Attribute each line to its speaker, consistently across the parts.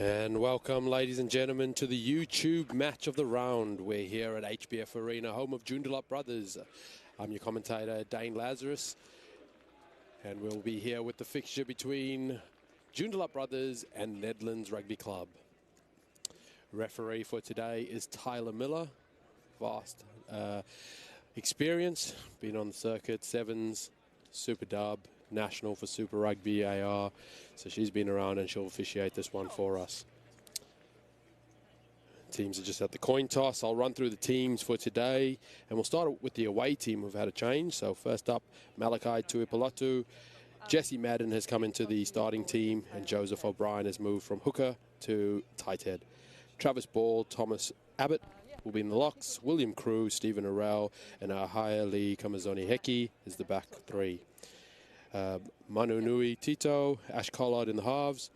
Speaker 1: And welcome, ladies and gentlemen, to the YouTube match of the round. We're here at HBF Arena, home of Joondalup brothers. I'm your commentator, Dane Lazarus, and we'll be here with the fixture between Joondalup brothers and Nedlands Rugby Club. Referee for today is Tyler Miller, vast experience, been on the circuit, sevens, Super Dub, National for Super Rugby AR, so she's been around and she'll officiate this one for us. Teams are just at the coin toss. I'll run through the teams for today, and we'll start with the away team. We've had a change. So first up, Malachi Tuipolatu. Jesse Madden has come into the starting team, and Joseph O'Brien has moved from hooker to tight head. Travis Ball, Thomas Abbott will be in the locks. William Crew, Stephen Arell, and Ahaya Lee Kamazoni Heki is the back three. Manu Nui Tito, Ash Collard in the halves,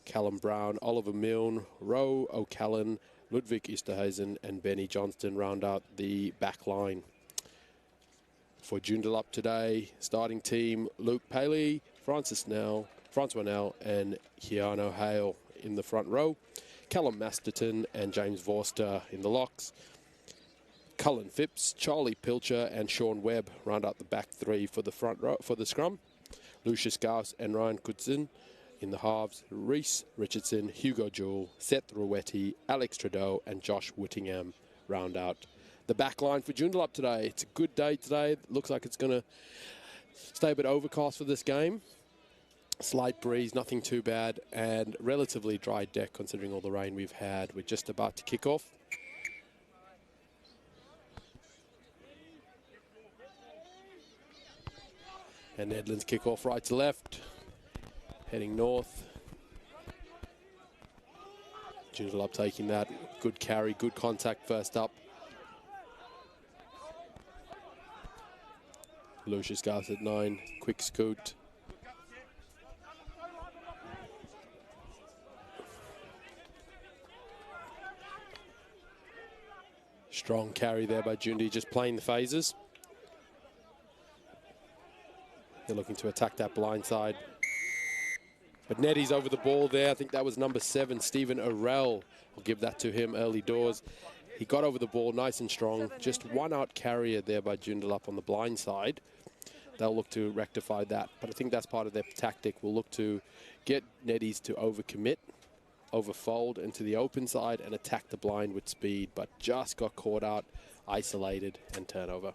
Speaker 1: Callum Brown, Oliver Milne, Roe O'Callan, Ludwig Easterhuizen, and Benny Johnston round out the back line. For Joondalup today, starting team, Luke Paley, Francois Nell, and Keanu Hale in the front row. Callum Masterton and James Vorster in the locks. Cullen Phipps, Charlie Pilcher, and Sean Webb round out the back three for the front row for the scrum. Lucius Gauss and Ryan Kudzin in the halves. Reese Richardson, Hugo Jewell, Seth Ruetti, Alex Trudeau, and Josh Whittingham round out the back line for Joondalup today. It's a good day today. Looks like it's going to stay a bit overcast for this game. Slight breeze, nothing too bad, and relatively dry deck considering all the rain we've had. We're just about to kick off. And Nedlands kick off right to left, heading north. Joondalup taking that. Good carry, good contact first up. Lucius Garth at 9, quick scoot. Strong carry there by Jundi, just playing the phases. They're looking to attack that blind side. But Neddy's over the ball there. I think that was number 7, Stephen Arell. I'll give that to him early doors. He got over the ball nice and strong. Just one out carrier there by Joondalup on the blind side. They'll look to rectify that. But I think that's part of their tactic. We'll look to get Neddy's to overcommit, overfold into the open side and attack the blind with speed. But just got caught out, isolated, and turnover.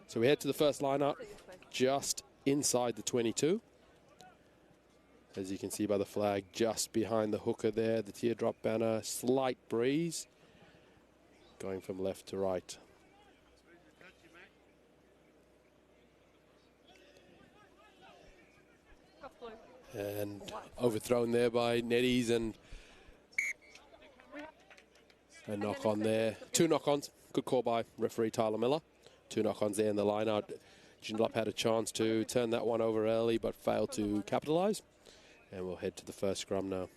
Speaker 1: So we head to the first lineup. Just inside the 22. As you can see by the flag, just behind the hooker there, the teardrop banner, slight breeze, going from left to right. And overthrown there by Neddies, and a knock on there. 2 knock-ons, good call by referee Tyler Miller. 2 knock-ons there in the line-out. Joondalup had a chance to turn that one over early, but failed to capitalise. And we'll head to the first scrum now.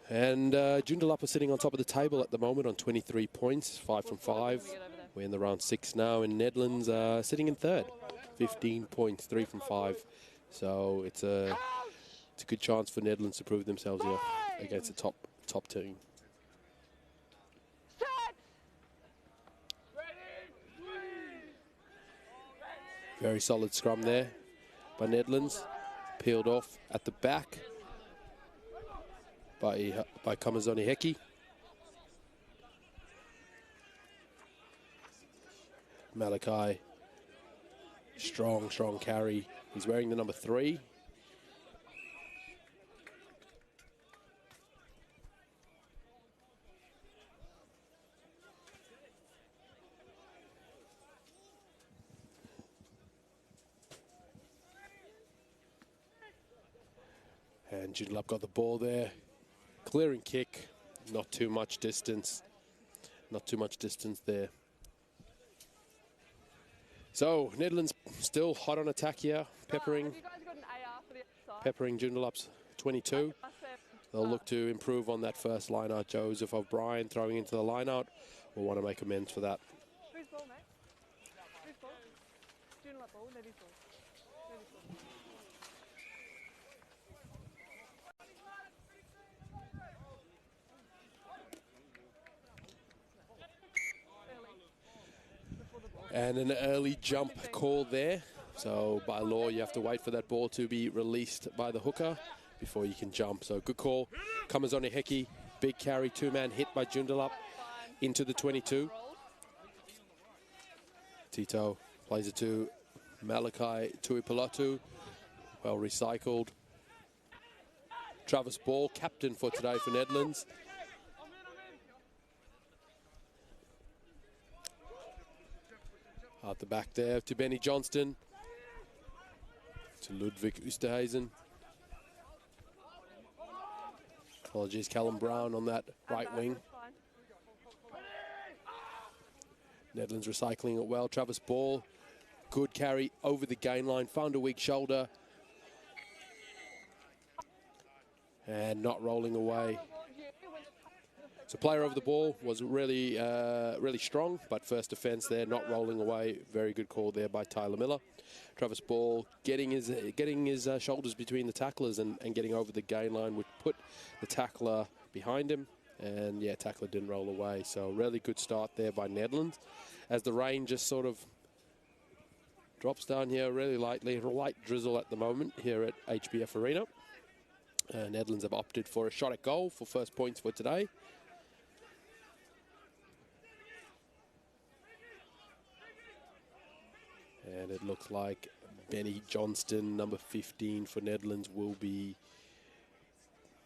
Speaker 1: And Joondalup are sitting on top of the table at the moment on 23 points, 5 from 5. We're in the round 6 now, and Nedlands sitting in third, 15 points, 3 from 5. So it's a good chance for Nedlands to prove themselves here against the top team. Very solid scrum there by Nedlands. Peeled off at the back by Kamazoni Heki. Malachi, strong carry. He's wearing the number 3. And Joondalup got the ball there. Clearing kick, not too much distance. Not too much distance there. So, Nedlands still hot on attack here, peppering Joondalup's 22. They'll look to improve on that first line-out. Joseph O'Brien throwing into the line-out. We'll want to make amends for that.
Speaker 2: Joondalup ball, maybe full. Maybe full.
Speaker 1: And an early jump call there. So by law, you have to wait for that ball to be released by the hooker before you can jump. So good call. Kamazoni Heki, big carry, two-man hit by Joondalup into the 22. Tito plays it to Malachi Tuipolatu. Well recycled. Travis Ball, captain for today for Nedlands. Out the back there to Benny Johnston. To Ludwig Oosterhuizen. Apologies, Callum Brown on that right wing. Nedlands recycling it well. Travis Ball, good carry over the gain line. Found a weak shoulder. And not rolling away. So player over the ball was really, really strong, but first defence there, not rolling away. Very good call there by Tyler Miller. Travis Ball getting his shoulders between the tacklers and getting over the gain line would put the tackler behind him. And yeah, tackler didn't roll away. So really good start there by Nedlands. As the rain just sort of drops down here really lightly, a light drizzle at the moment here at HBF Arena. Nedlands have opted for a shot at goal for first points for today. And it looks like Benny Johnston, number 15 for Nedlands, will be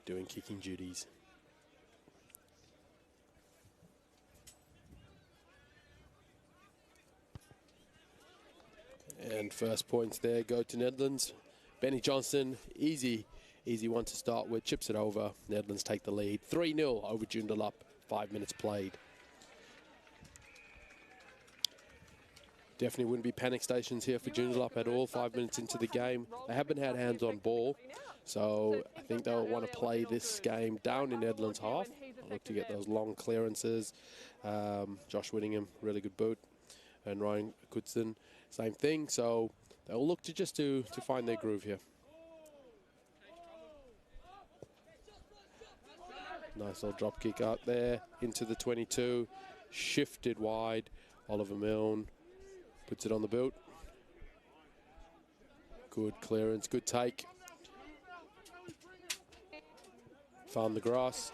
Speaker 1: doing kicking duties. And first points there go to Nedlands. Benny Johnston, easy one to start with, chips it over. Nedlands take the lead. 3-0 over Joondalup, 5 minutes played. Definitely wouldn't be panic stations here for Joondalup at all. 5 minutes into the game. They haven't had hands on ball, so I think they'll want to play this game down in Nedlands half. I'll look to get those long clearances. Josh Whittingham, really good boot. And Ryan Goodson, same thing. So they'll look to just to find their groove here. Nice little drop kick out there into the 22. Shifted wide. Oliver Milne puts it on the boot. Good clearance, good take. Found the grass,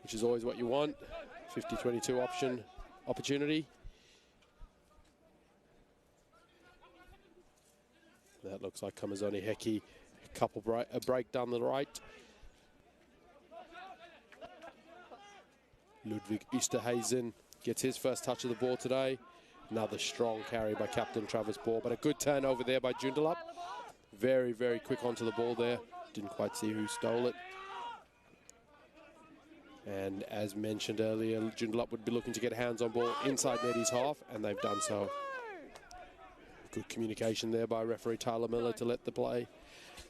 Speaker 1: which is always what you want. 50-22 opportunity. That looks like Kamazoni Heki. A break down the right. Ludwig Oosterhuizen gets his first touch of the ball today. Another strong carry by captain Travis Ball, but a good turnover there by Joondalup. Very, very quick onto the ball there. Didn't quite see who stole it. And as mentioned earlier, Joondalup would be looking to get hands on ball inside Neddy's half, and they've done so. Good communication there by referee Tyler Miller to let the play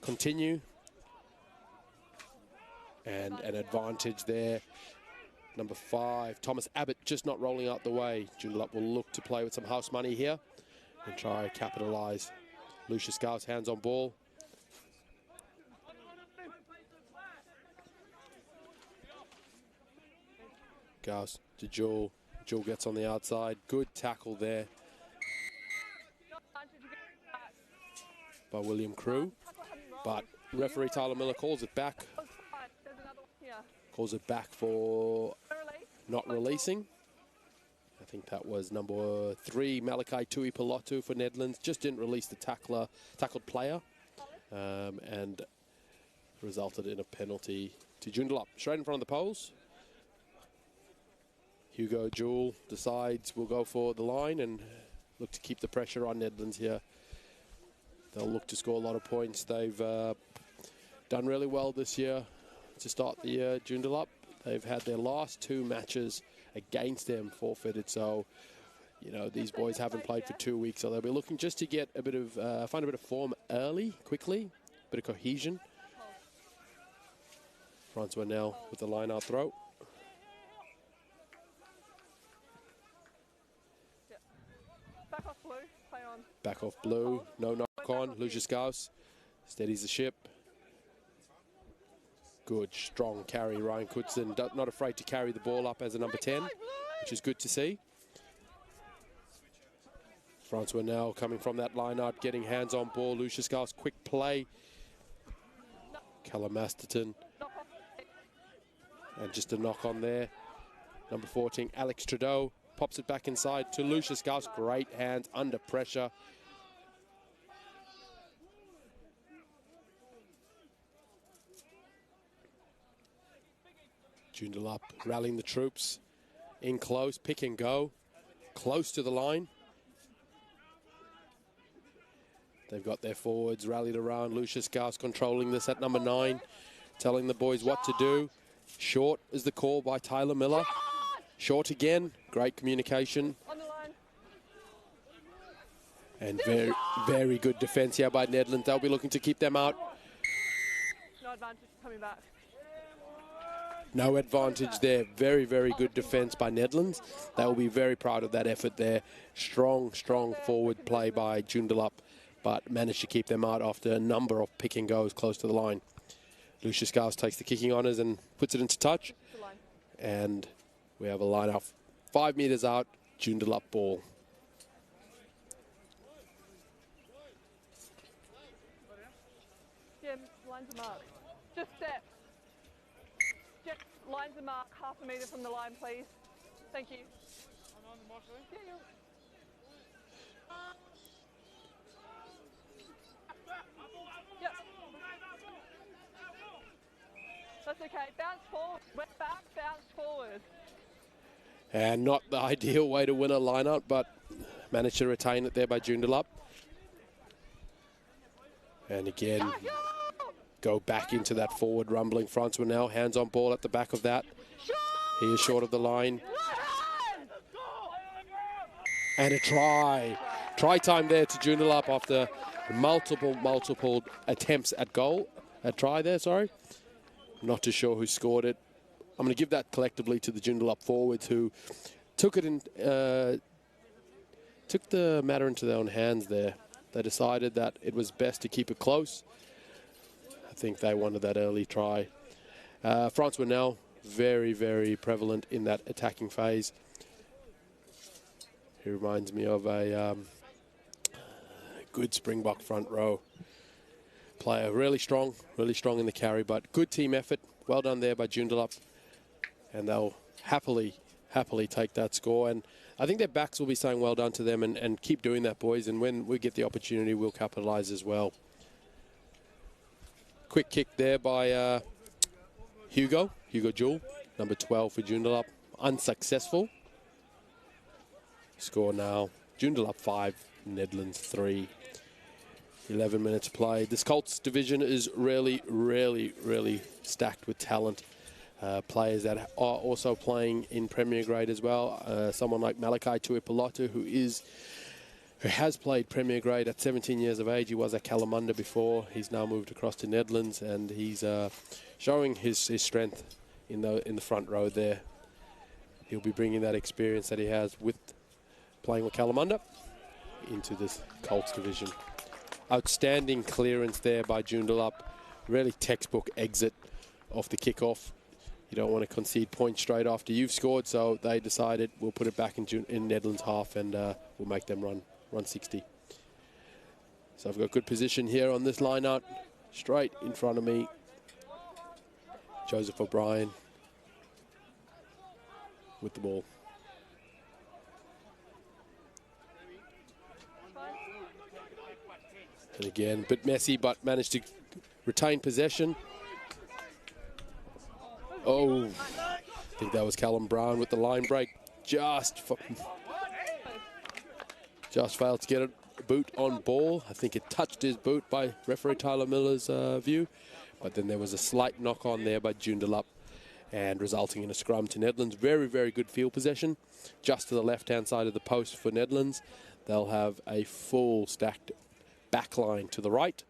Speaker 1: continue. And an advantage there. Number 5, Thomas Abbott, just not rolling out the way. Joondalup will look to play with some house money here and try to capitalise. Lucius Gauss, hands on ball. Gauss to Jewel. Jewel gets on the outside. Good tackle there by William Crew. But referee Tyler Miller calls it back. Calls it back for not releasing. I think that was number 3, Malachi Tuipolatu for Nedlands. Just didn't release the tackled player, and resulted in a penalty to Joondalup. Straight in front of the poles. Hugo Jewell decides we'll go for the line and look to keep the pressure on Nedlands here. They'll look to score a lot of points. They've done really well this year to start the year. Joondalup, they've had their last 2 matches against them forfeited, so you know these boys haven't played for 2 weeks, so they'll be looking just to get a bit of find a bit of form early, quickly, a bit of cohesion. Francois Nell with the line out throw.
Speaker 2: Back off blue, play on.
Speaker 1: Back off blue. No knock on. Lucius Gauss steadies the ship. Good, strong carry. Ryan Cootson not afraid to carry the ball up as a number 10, which is good to see. Francois now coming from that line out, getting hands on ball. Lucius Gauss, quick play. Callum Masterton. And just a knock on there. Number 14, Alex Trudeau, pops it back inside to Lucius Gauss. Great hands under pressure. Joondalup rallying the troops. In close, pick and go. Close to the line. They've got their forwards rallied around. Lucius Gauss controlling this at number 9. Telling the boys what to do. Short is the call by Tyler Miller. Short again. Great communication.
Speaker 2: On the line.
Speaker 1: And very, very good defence here by Nedlands. They'll be looking to keep them out.
Speaker 2: No advantage coming back.
Speaker 1: No advantage there. Very, very good defence by Nedlands. They'll be very proud of that effort there. Strong, strong forward play by Joondalup, but managed to keep them out after a number of pick and goes close to the line. Lucius Gauss takes the kicking honours and puts it into touch. And we have a line out 5 metres out, Joondalup ball.
Speaker 2: Jim, lines are marked. Just step. Just lines are marked, half a metre from the line, please. Thank you. Yeah, yeah. Yep. That's okay. Bounce forward. Wet back, bounce forward.
Speaker 1: And not the ideal way to win a line-out, but managed to retain it there by Joondalup. And again, go back into that forward rumbling. Francois now, hands on ball at the back of that. He is short of the line. And a try. Try time there to Joondalup after multiple attempts at goal. A try there, sorry. Not too sure who scored it. I'm going to give that collectively to the Joondalup forwards who took it in, took the matter into their own hands there. They decided that it was best to keep it close. I think they wanted that early try. Francois now very, very prevalent in that attacking phase. He reminds me of a good Springbok front row player. Really strong in the carry, but good team effort. Well done there by Joondalup. And they'll happily take that score. And I think their backs will be saying well done to them and keep doing that, boys. And when we get the opportunity, we'll capitalise as well. Quick kick there by Hugo Jewell, number 12 for Joondalup. Unsuccessful. Score now, Joondalup 5, Nedlands 3. 11 minutes played. This Colts division is really stacked with talent. Players that are also playing in Premier Grade as well. Someone like Malachi Tuipolotu, who has played Premier Grade at 17 years of age. He was at Kalamunda before. He's now moved across to Nedlands, and he's showing his strength in the front row there. He'll be bringing that experience that he has with playing with Kalamunda into this Colts division. Outstanding clearance there by Joondalup. Really textbook exit off the kickoff. You don't want to concede points straight after you've scored, so they decided we'll put it back in Nedlands half and we'll make them run 60. So I've got good position here on this line out. Straight in front of me, Joseph O'Brien with the ball. And again, a bit messy, but managed to retain possession. Oh, I think that was Callum Brown with the line break. Just failed to get a boot on ball. I think it touched his boot by referee Tyler Miller's view. But then there was a slight knock on there by Joondalup and resulting in a scrum to Nedlands. Very, very good field possession. Just to the left-hand side of the post for Nedlands. They'll have a full stacked back line to the right.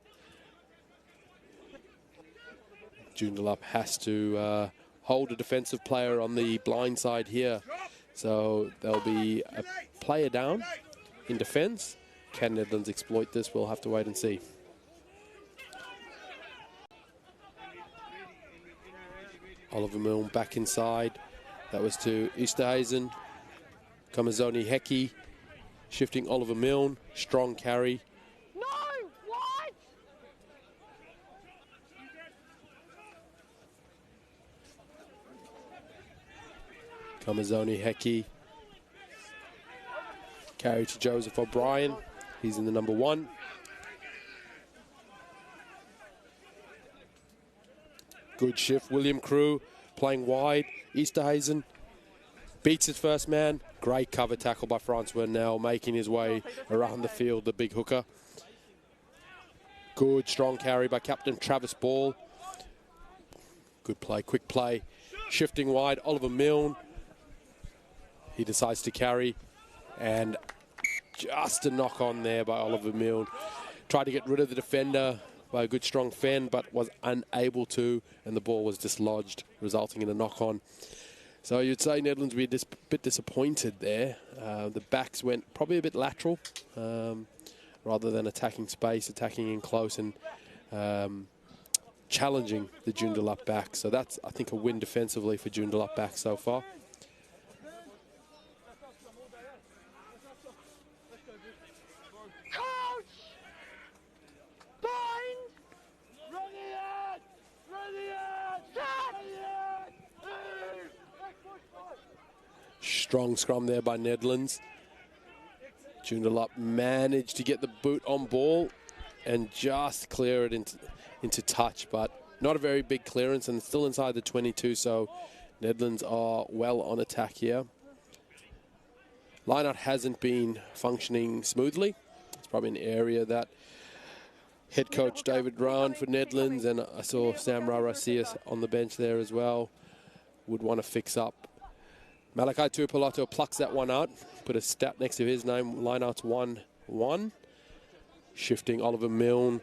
Speaker 1: Joondalup has to hold a defensive player on the blind side here. So there'll be a player down in defence. Can Nedlands exploit this? We'll have to wait and see. Oliver Milne back inside. That was to Easterhuizen. Kamazoni Heki shifting Oliver Milne. Strong carry.
Speaker 2: No! What?
Speaker 1: Kamazoni Heki. Carry to Joseph O'Brien. He's in the number 1. Good shift. William Crew playing wide. Easterhuizen beats his first man. Great cover tackle by Francois now, making his way around the field, the big hooker. Good strong carry by Captain Travis Ball. Good play, quick play. Shifting wide, Oliver Milne. He decides to carry, and just a knock on there by Oliver Milne. Tried to get rid of the defender by a good strong fend, but was unable to, and the ball was dislodged, resulting in a knock on. So you'd say Nedlands were a bit disappointed there. The backs went probably a bit lateral, rather than attacking space, attacking in close and challenging the Joondalup back. So that's, I think, a win defensively for Joondalup back so far. Strong scrum there by Nedlands. Joondalup managed to get the boot on ball and just clear it into touch, but not a very big clearance, and still inside the 22, so Nedlands are well on attack here. Lineout hasn't been functioning smoothly. It's probably an area that head coach David Rowan for Nedlands, and I saw Sam Rarasias on the bench there as well, would want to fix up. Malachi Tuipoloto plucks that one out, put a stat next to his name, lineouts 1-1. Shifting Oliver Milne,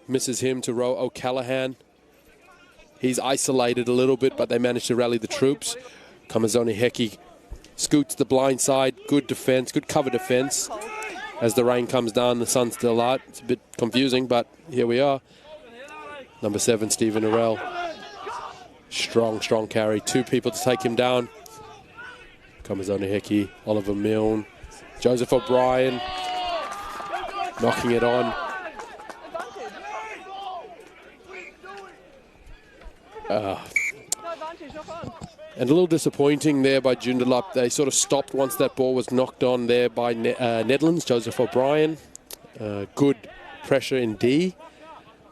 Speaker 1: misses him to Ro O'Callaghan. He's isolated a little bit, but they managed to rally the troops. Kamazoni Heki scoots the blind side, good defense, good cover defense. As the rain comes down, the sun's still out. It's a bit confusing, but here we are. Number 7, Stephen Arell. Strong, strong carry. 2 people to take him down. Kamazoni Heki, Oliver Milne, Joseph O'Brien, knocking it on. And a little disappointing there by Joondalup. They sort of stopped once that ball was knocked on there by Nedlands, Joseph O'Brien. Good pressure in D.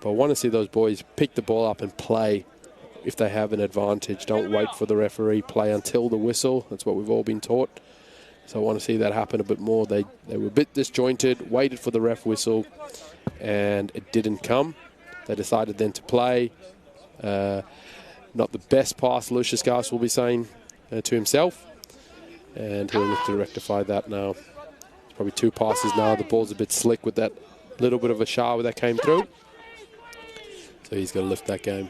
Speaker 1: But I want to see those boys pick the ball up and play if they have an advantage. Don't wait for the referee, play until the whistle. That's what we've all been taught. So I want to see that happen a bit more. They were a bit disjointed, waited for the ref whistle, and it didn't come. They decided then to play. Not the best pass, Lucius Garst will be saying to himself. And he'll look to rectify that now. It's probably 2 passes now. The ball's a bit slick with that little bit of a shower that came through. So he's got to lift that game.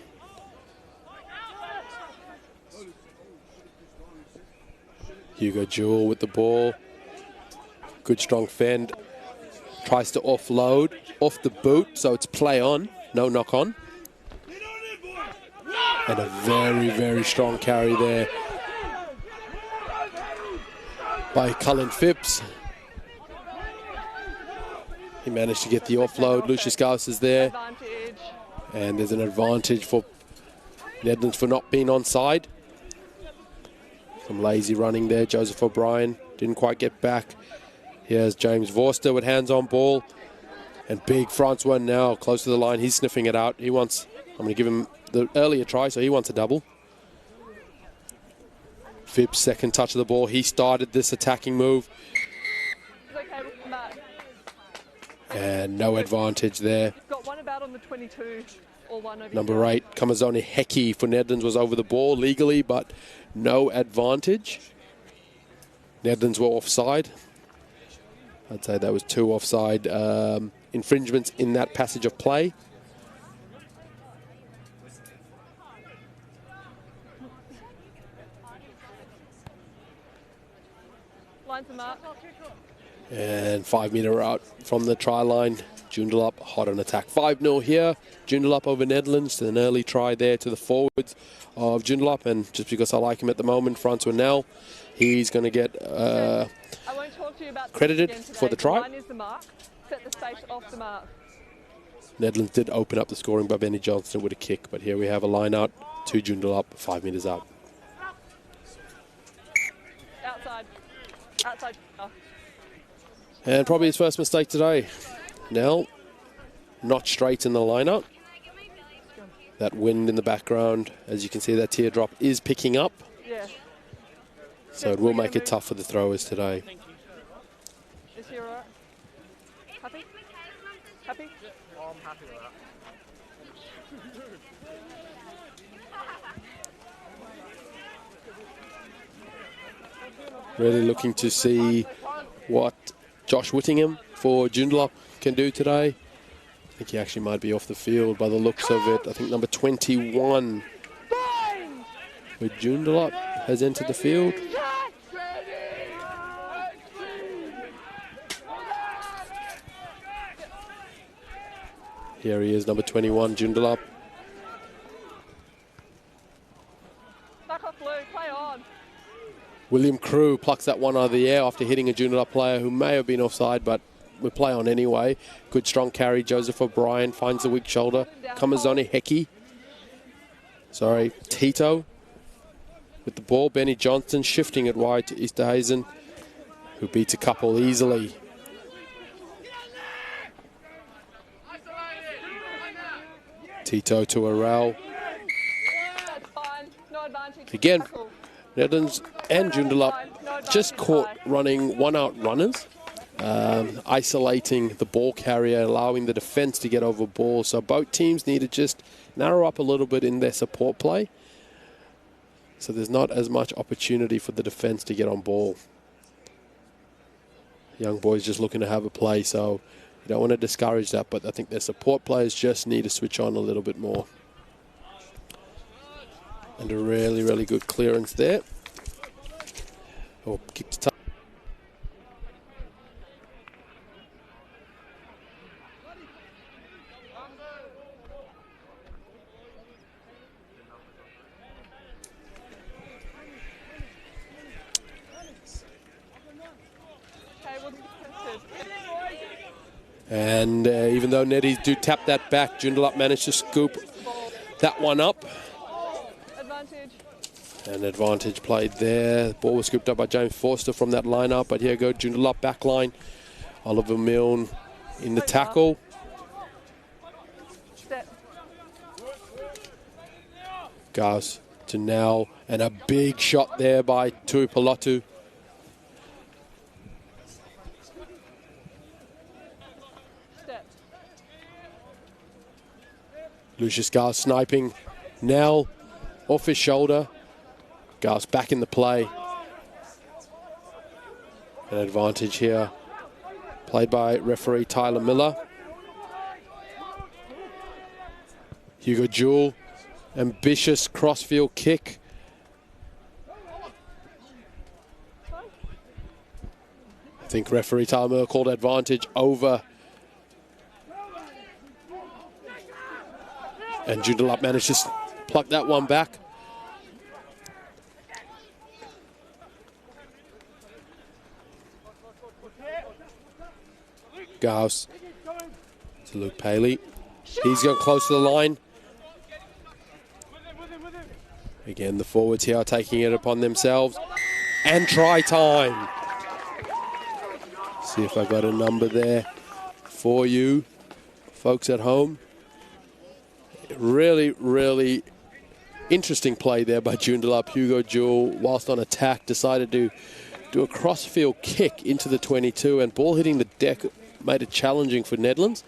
Speaker 1: Hugo Jewell with the ball. Good strong fend. Tries to offload off the boot, so it's play on, no knock on. And a very, very strong carry there by Cullen Phipps. He managed to get the offload. Lucius Gauss is there. And there's an advantage for Nedlands for not being onside. Some lazy running there. Joseph O'Brien didn't quite get back. Here's James Vorster with hands on ball. And big Francois now close to the line. He's sniffing it out. He wants, I'm going to give him the earlier try, so he wants a double. Phipps, second touch of the ball. He started this attacking move. And no advantage there.
Speaker 2: Got one about on the 22 or one over
Speaker 1: Number 8, Kamazoni Heki for Nedlands was over the ball legally, but no advantage. Nedlands were offside. I'd say that was 2 offside infringements in that passage of play.
Speaker 2: Lines them up.
Speaker 1: And 5 metre out from the try line. Joondalup hot on attack. 5-0 here. Joondalup over Nedlands. An early try there to the forwards of Joondalup. And just because I like him at the moment, Francois Nell, he's going to get credited for the try.
Speaker 2: Line is the mark. Set the space off the mark.
Speaker 1: Nedlands did open up the scoring by Benny Johnston with a kick, but here we have a line out to Joondalup, 5 metres out.
Speaker 2: Outside. Outside. Oh.
Speaker 1: And probably his first mistake today. Nell, not straight in the lineup. That wind in the background, as you can see, that teardrop is picking up.
Speaker 2: Yeah.
Speaker 1: So it will make it tough for the throwers today.
Speaker 2: Is he all right? Happy? Happy?
Speaker 3: Oh, I'm happy with that.
Speaker 1: Really looking to see what Josh Whittingham for Joondalup can do today. I think he actually might be off the field by the looks of it. I think number 21 with Joondalup has entered the field. Here he is, number 21, Joondalup.
Speaker 2: Back off, Lou. Play on.
Speaker 1: William Crew plucks that one out of the air after hitting a Joondalup player who may have been offside, but will play on anyway. Good strong carry. Joseph O'Brien finds the weak shoulder. Kamazoni Heki. Sorry, Tito with the ball. Benny Johnston shifting it wide to Easterhazen, who beats a couple easily. Tito to Arel. Again, Nedlands and Joondalup just caught running one-out runners, isolating the ball carrier, allowing the defence to get over ball. So both teams need to just narrow up a little bit in their support play. So there's not as much opportunity for the defence to get on ball. Young boys just looking to have a play, so you don't want to discourage that, but I think their support players just need to switch on a little bit more. And a really, really good clearance there. Oh, kick to touch. And even though Neddies do tap that back, Joondalup managed to scoop that one up. An advantage played there. The ball was scooped up by James Forster from that lineup. But here go Joondalup back line. Oliver Milne in the tackle. Gauss to Nell. And a big shot there by Tuipolotu. Lucius Gauss sniping. Nell off his shoulder. Gauss back in the play. An advantage here. Played by referee Tyler Miller. Hugo Jewell. Ambitious crossfield kick. I think referee Tyler Miller called advantage over. And Joondalup managed to pluck that one back. Gauss to Luke Paley. He's going close to the line. Again, the forwards here are taking it upon themselves. And try time. See if I got a number there for you, folks at home. Really, really interesting play there by Joondalup. Hugo Jewell, whilst on attack, decided to do a crossfield kick into the 22, and ball hitting the deck made it challenging for Nedlands.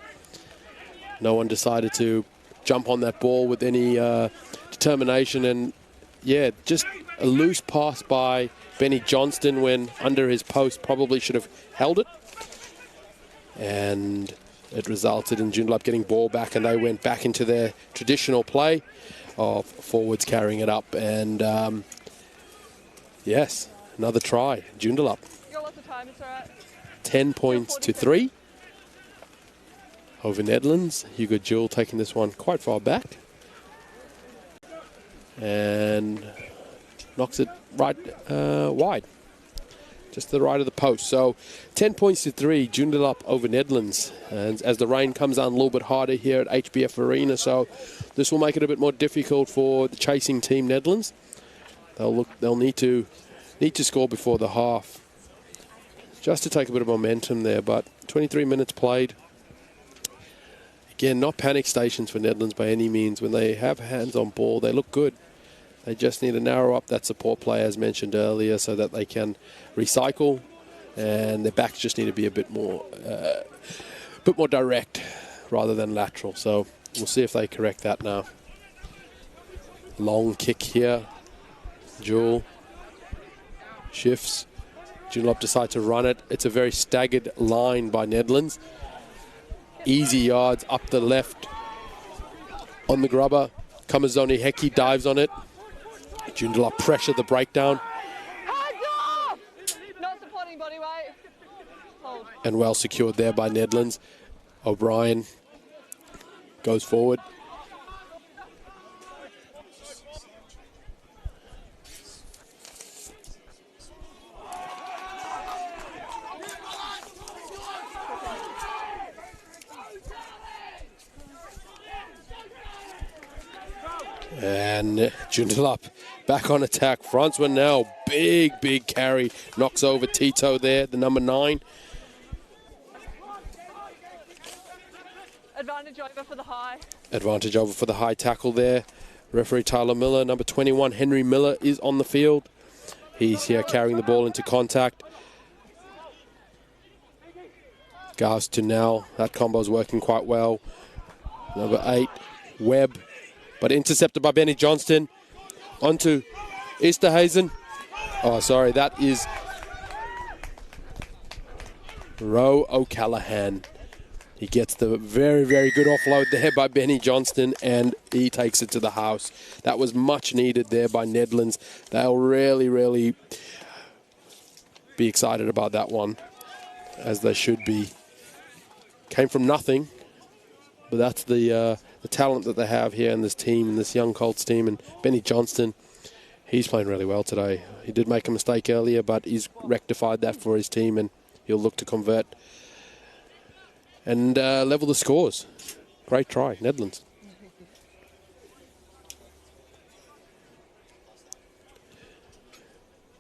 Speaker 1: No one decided to jump on that ball with any determination, and yeah, just a loose pass by Benny Johnston when under his post, probably should have held it. And it resulted in Joondalup getting ball back, and they went back into their traditional play of forwards carrying it up. And yes, another try, Joondalup.
Speaker 2: You got lots of time, it's all right.
Speaker 1: 10 points to 3 over Nedlands. Hugo Jewell taking this one quite far back. And knocks it right wide. Just to the right of the post. So 10 points to 3, Joondalup over Nedlands. And as the rain comes down a little bit harder here at HBF Arena, so this will make it a bit more difficult for the chasing team Nedlands. They'll need to score before the half, just to take a bit of momentum there. But 23 minutes played. Again, not panic stations for Nedlands by any means. When they have hands on ball, they look good. They just need to narrow up that support play as mentioned earlier so that they can recycle, and their backs just need to be a bit more direct rather than lateral. So we'll see if they correct that now. Long kick here. Jewell shifts. Joondalup decide to run it. It's a very staggered line by Nedlands. Easy yards up the left on the grubber. Kamazoni Heki dives on it. Joondalup pressure the breakdown.
Speaker 2: Not supporting body weight. Hold.
Speaker 1: And well secured there by Nedlands. O'Brien goes forward. And Joondalup back on attack. Francois now, big carry. Knocks over Tito there, the number 9.
Speaker 2: Advantage over for the high.
Speaker 1: Advantage over for the high tackle there. Referee Tyler Miller, number 21, Henry Miller is on the field. He's here carrying the ball into contact. Gars to Nell. That combo's working quite well. Number 8, Webb. But intercepted by Benny Johnston. Onto Easterhazen. Oh, sorry, that is Roe O'Callaghan. He gets the very good offload there by Benny Johnston, and he takes it to the house. That was much needed there by Nedlands. They'll really be excited about that one, as they should be. Came from nothing, but that's the talent that they have here in this team, in this young Colts team. And Benny Johnston, he's playing really well today. He did make a mistake earlier, but he's rectified that for his team, and he'll look to convert and level the scores. Great try, Nedlands.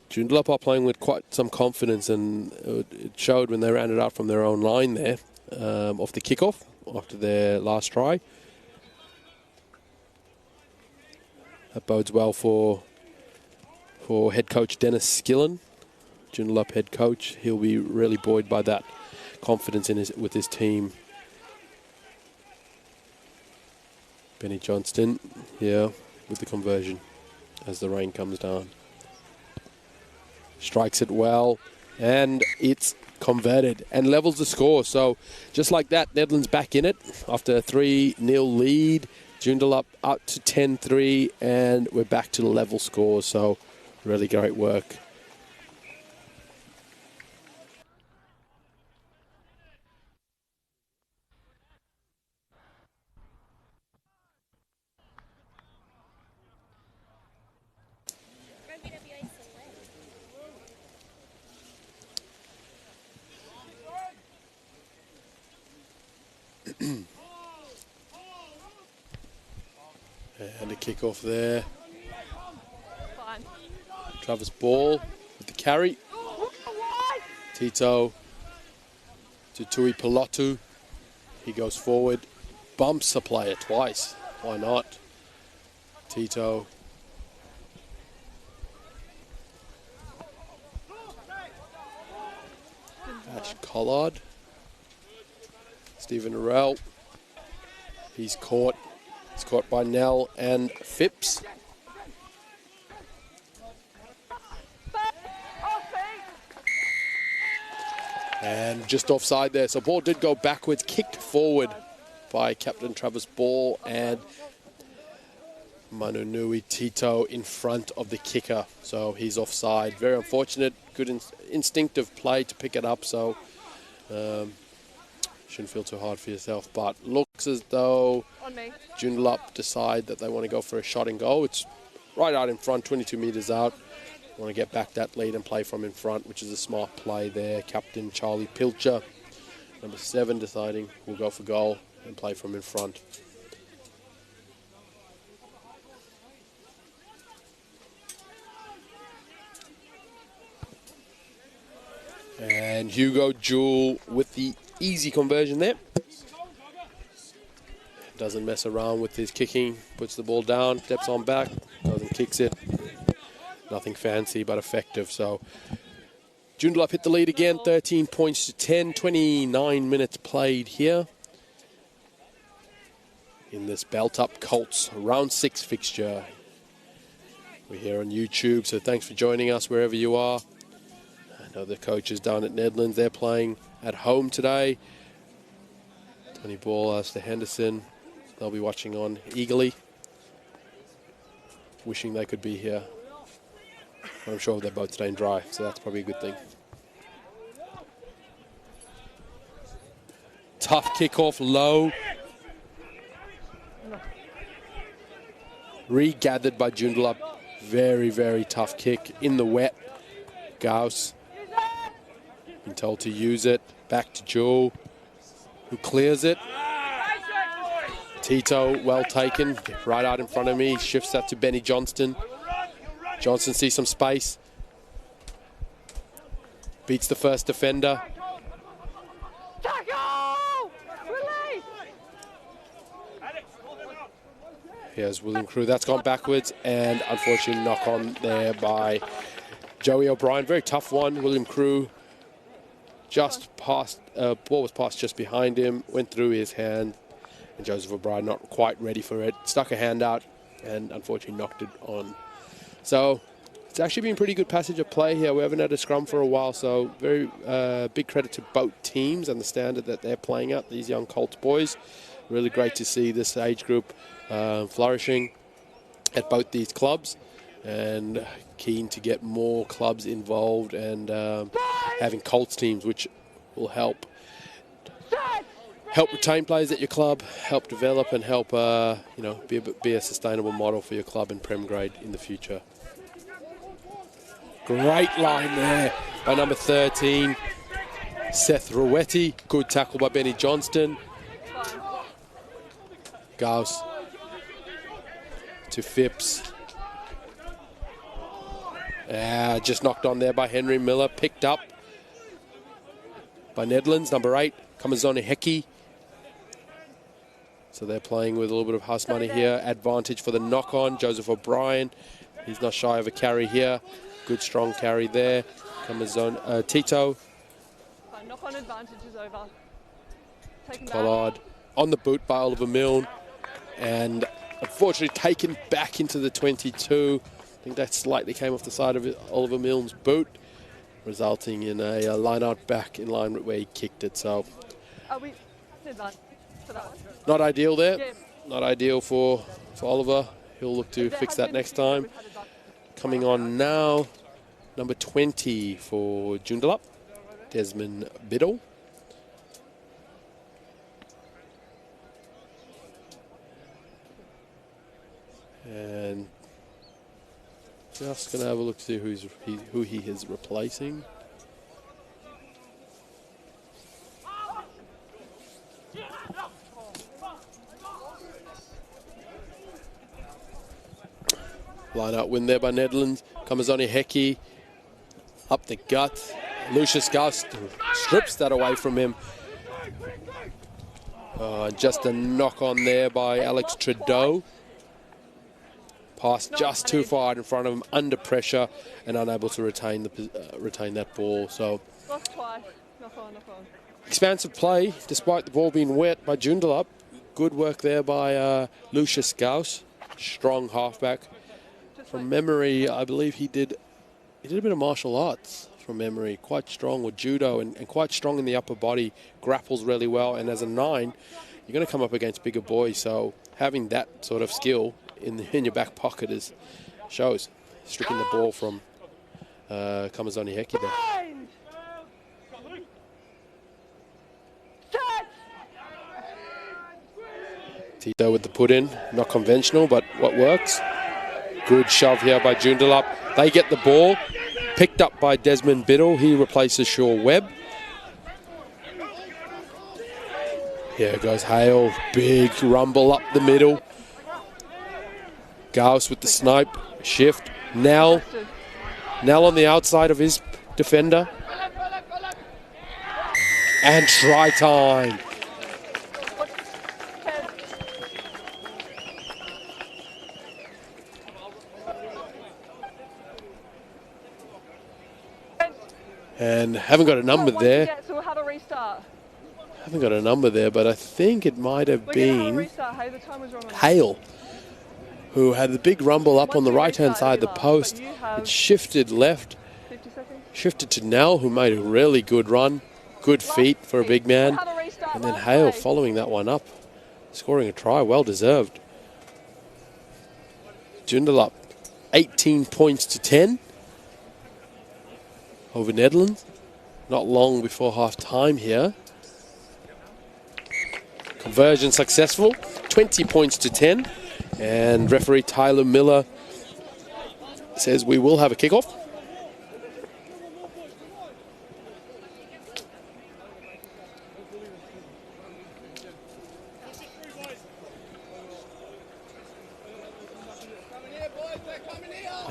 Speaker 1: Joondalup are playing with quite some confidence, and it showed when they ran it out from their own line there, off the kickoff after their last try. That bodes well for head coach Dennis Skillen, Joondalup head coach. He'll be really buoyed by that confidence with his team. Benny Johnston, yeah, with the conversion as the rain comes down. Strikes it well, and it's converted and levels the score. So just like that, Nedlands back in it after a 3-0 lead. Joondalup up to 10-3, and we're back to the level score. So really great work. And a kickoff there.
Speaker 2: Fine.
Speaker 1: Travis Ball with the carry. Tito to Tui Pilotu. He goes forward, bumps a player twice. Why not? Tito. Ash Collard. Stephen Arell. He's caught. He's caught by Nell and Phipps. And just offside there. So ball did go backwards, kicked forward by Captain Travis Ball, and Manunui Tito in front of the kicker. So he's offside. Very unfortunate. Good instinctive play to pick it up. So Shouldn't feel too hard for yourself, but looks as though
Speaker 2: On me.
Speaker 1: Joondalup decide that they want to go for a shot and goal. It's right out in front, 22 metres out. Want to get back that lead and play from in front, which is a smart play there. Captain Charlie Pilcher, number 7, deciding we'll go for goal and play from in front. And Hugo Jewell with the easy conversion there. Doesn't mess around with his kicking, puts the ball down, steps on back, doesn't kicks it. Nothing fancy, but effective. So Joondalup hit the lead again, 13 points to 10, 29 minutes played here in this belt-up Colts round 6 fixture. We're here on YouTube, so thanks for joining us wherever you are. I know the coaches down at Nedlands, they're playing at home today. Tony Ball, Alistair Henderson, they'll be watching on eagerly, wishing they could be here. But I'm sure they're both staying dry, so that's probably a good thing. Tough kickoff low. Regathered by Joondalup. Very, very tough kick in the wet. Gauss been told to use it. Back to Jewell, who clears it. Tito, well taken, right out in front of me. Shifts that to Benny Johnston. Johnston sees some space. Beats the first defender. Here's William Crew. That's gone backwards, and unfortunately knock on there by Joey O'Brien. Very tough one. William Crew just passed, ball was passed just behind him, went through his hand, and Joseph O'Brien not quite ready for it. Stuck a hand out and unfortunately knocked it on. So it's actually been pretty good passage of play here. We haven't had a scrum for a while, so very big credit to both teams and the standard that they're playing at, these young Colts boys. Really great to see this age group flourishing at both these clubs, and keen to get more clubs involved and having Colts teams, which will help retain players at your club, help develop and help be a sustainable model for your club in Prem grade in the future. Great line there by number 13, Seth Ruetti. Good tackle by Benny Johnston. Gauss to Phipps. Just knocked on there by Henry Miller. Picked up by Nedlands, number 8, Kamazoni Heki. So they're playing with a little bit of house money here. Advantage for the knock-on. Joseph O'Brien, he's not shy of a carry here. Good strong carry there. Kamazoni, Tito.
Speaker 2: Knock-on advantage is over. Taken
Speaker 1: Pollard
Speaker 2: back.
Speaker 1: On the boot by Oliver Milne, and unfortunately taken back into the 22. I think that slightly came off the side of Oliver Milne's boot, resulting in a line out back in line with where he kicked it. So not ideal there. Yeah. Not ideal for Oliver. He'll look to fix that next time. Coming on now, number 20 for Joondalup, Desmond Biddle. And just going to have a look to see who he is replacing. Line out win there by Nedlands. Kamazoni Heki up the gut. Lucius Gust strips that away from him. Just a knock on there by Alex Trudeau. Pass just too far in front of him, under pressure, and unable to retain that ball. So expansive play, despite the ball being wet by Joondalup. Good work there by Lucius Gauss, strong halfback. From memory, I believe he did a bit of martial arts from memory. Quite strong with judo and quite strong in the upper body. Grapples really well, and as a 9, you're going to come up against bigger boys. So having that sort of skill in your back pocket shows. Stripping the ball from Kamazoni Heki there. Tito with the put in, not conventional, but what works. Good shove here by Joondalup. They get the ball, picked up by Desmond Biddle. He replaces Shaw Webb. Here goes Hale, big rumble up the middle. Gauss with the snipe, shift. Nell on the outside of his defender. And try time. And haven't got a number there. Haven't got a number there, but I think it might have been Hale, who had the big rumble up on the right-hand side of the post. It shifted left, shifted to Nell, who made a really good run. Good feet for a big man. And then Hale following that one up, scoring a try, well deserved. Joondalup, 18 points to 10 over Nedlands. Not long before half time here. Conversion successful, 20 points to 10. And referee Tyler Miller says we will have a kickoff.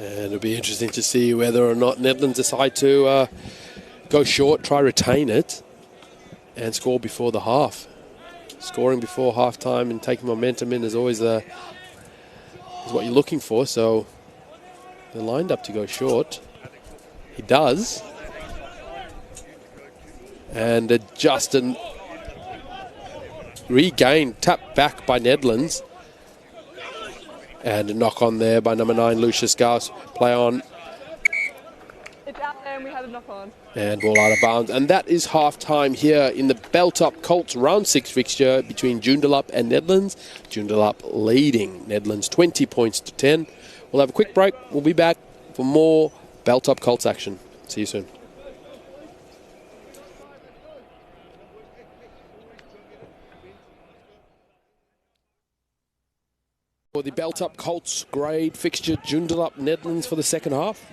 Speaker 1: And it'll be interesting to see whether or not Nedlands decide to go short, try retain it, and score before the half. Scoring before half-time and taking momentum in is always is what you're looking for. So they're lined up to go short. He does. And Justin regained, tapped back by Nedlands. And a knock on there by number 9, Lucius Gauss. Play on.
Speaker 2: It's out there and we had a knock on.
Speaker 1: And ball out of bounds. And that is half-time here in the Belt-Up Colts round 6 fixture between Joondalup and Nedlands. Joondalup leading Nedlands 20 points to 10. We'll have a quick break. We'll be back for more Belt-Up Colts action. See you soon. For the Belt-Up Colts grade fixture, Joondalup Nedlands for the second half.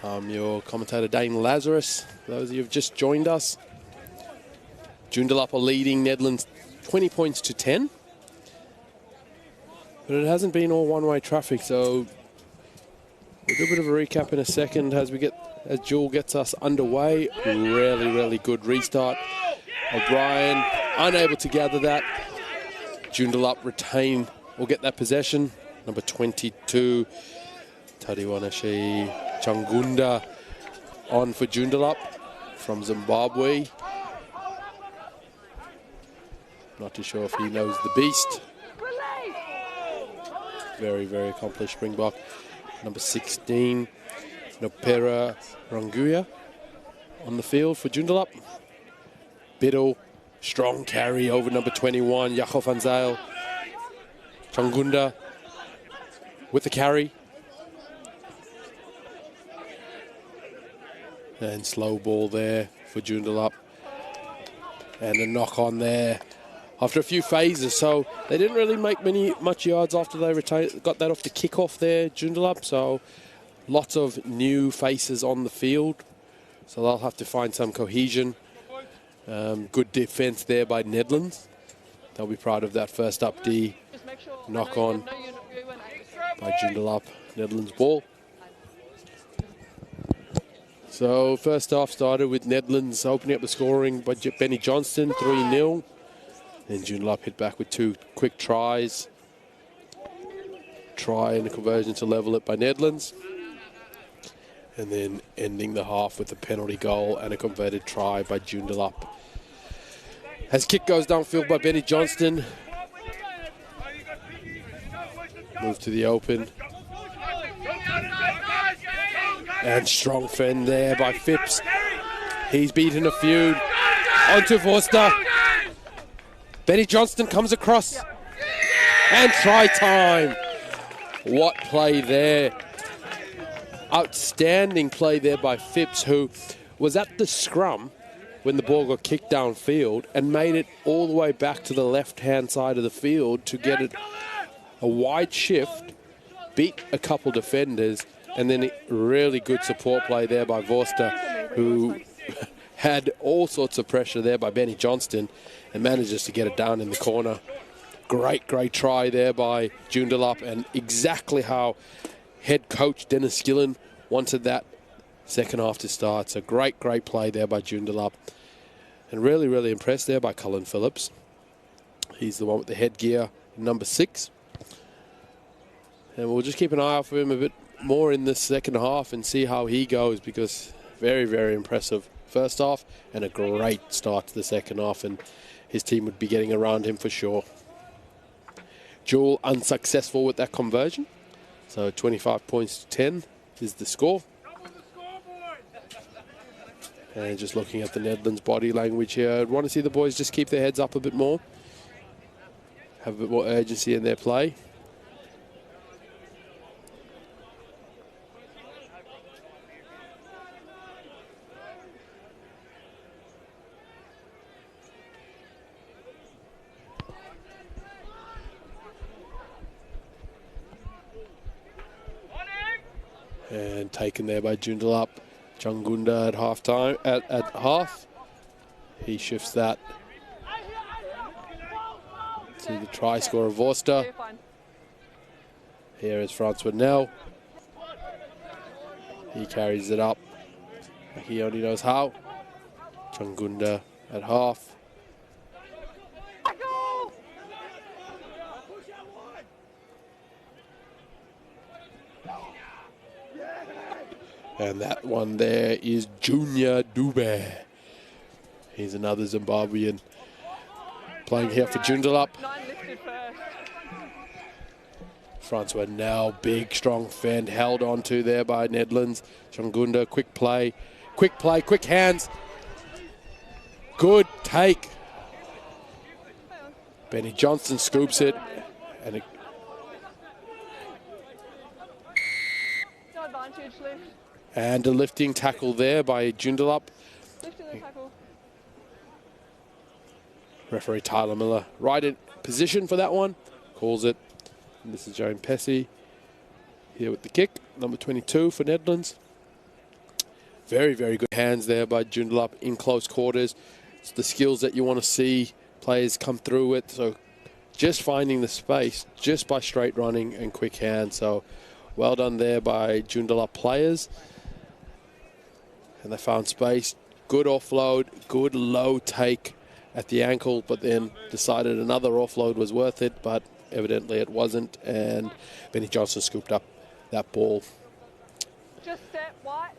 Speaker 1: I'm your commentator, Dane Lazarus. For those of you who have just joined us, Joondalup are leading Nedlands 20 points to 10. But it hasn't been all one-way traffic, so we'll do a bit of a recap in a second as Jewel gets us underway. Really good restart. O'Brien unable to gather that. Joondalup retain or get that possession. Number 22, Tadiwanashi Changunda on for Joondalup from Zimbabwe. Not too sure if he knows the beast. Very accomplished Springbok. Number 16, Nopera Ranguya on the field for Joondalup. Biddle, strong carry over number 21, Jacob van Zyl. Changunda with the carry. And slow ball there for Joondalup. And a knock on there after a few phases. So they didn't really make much yards after they got that off the kickoff there, Joondalup. So lots of new faces on the field. So they'll have to find some cohesion. Good defense there by Nedlands. They'll be proud of that first up D. Knock on by Joondalup. Nedlands ball. So first half started with Nedlands opening up the scoring by Benny Johnston, 3-0. Then Joondalup hit back with 2 quick tries. Try and a conversion to level it by Nedlands. And then ending the half with a penalty goal and a converted try by Joondalup. As kick goes downfield by Benny Johnston. Move to the open. And strong fend there by Phipps. He's beaten a few. Onto Forster. Benny Johnston comes across. And try time. What play there. Outstanding play there by Phipps, who was at the scrum when the ball got kicked downfield and made it all the way back to the left-hand side of the field to get it a wide shift, beat a couple defenders, and then a really good support play there by Vorster, who had all sorts of pressure there by Benny Johnston and manages to get it down in the corner. Great try there by Joondalup, and exactly how head coach Dennis Skillen wanted that second half to start. So great play there by Joondalup. And really impressed there by Cullen Phillips. He's the one with the headgear, number 6. And we'll just keep an eye out for him a bit more in the second half and see how he goes, because very impressive first half and a great start to the second half, and his team would be getting around him for sure. Jewel unsuccessful with that conversion. So 25 points to 10 is the score. And just looking at the Nedlands body language here, I'd want to see the boys just keep their heads up a bit more. Have a bit more urgency in their play. And taken there by Joondalup. Changunda at half time, at half. He shifts that to the try scorer Vorster. Here is Francois Nell. He carries it up. He only knows how. Changunda at half. And that one there is Junior Dube. He's another Zimbabwean playing here for Joondalup. Francois now, big, strong fend, held on to there by Nedlands. Changunda, quick play, quick hands. Good take. Benny Johnston scoops it. And a lifting tackle there by Joondalup. Referee Tyler Miller right in position for that one. Calls it. And this is Joan Pesci here with the kick. Number 22 for Nedlands. Very good hands there by Joondalup in close quarters. It's the skills that you want to see players come through with. So just finding the space just by straight running and quick hands. So well done there by Joondalup players. And they found space. Good offload, good low take at the ankle, but then decided another offload was worth it, but evidently it wasn't, and Benny Johnson scooped up that ball.
Speaker 2: Just step, White.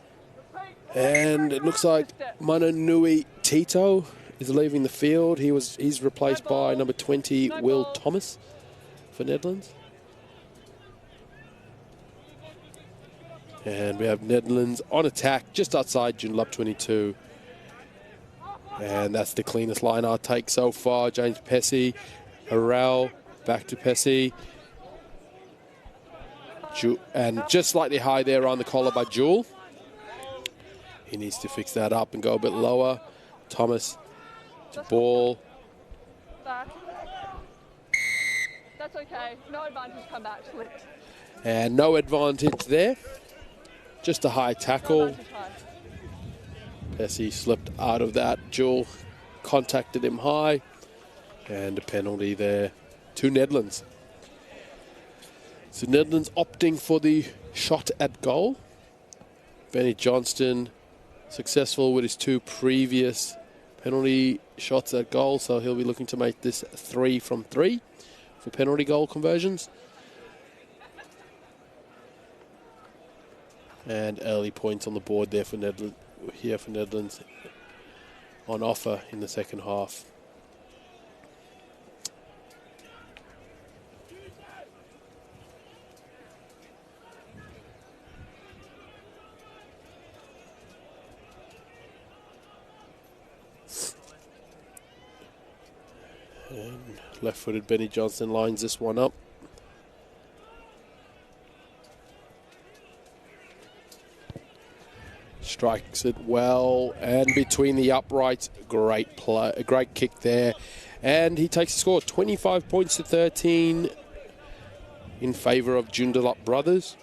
Speaker 1: And it looks like Mananui Tito is leaving the field. He's replaced by number 20, Will Thomas for Nedlands. And we have Nedlands on attack just outside Joondalup 22. And that's the cleanest line out take so far. James Pesci, Harrell, back to Pesci. And just slightly high there on the collar by Jewel. He needs to fix that up and go a bit lower. Thomas to ball.
Speaker 2: Back. That's okay. No advantage, come back.
Speaker 1: And no advantage there. Just a high tackle. Pesci slipped out of that. Jewel contacted him high. And a penalty there to Nedlands. So Nedlands opting for the shot at goal. Benny Johnston successful with his 2 previous penalty shots at goal. So he'll be looking to make this 3 from 3 for penalty goal conversions. And early points on the board there for Nedlands, Nedlands on offer in the second half. And left-footed Benny Johnston lines this one up. Strikes it well, and between the uprights, great play, a great kick there. And he takes the score, 25 points to 13 in favour of Joondalup brothers.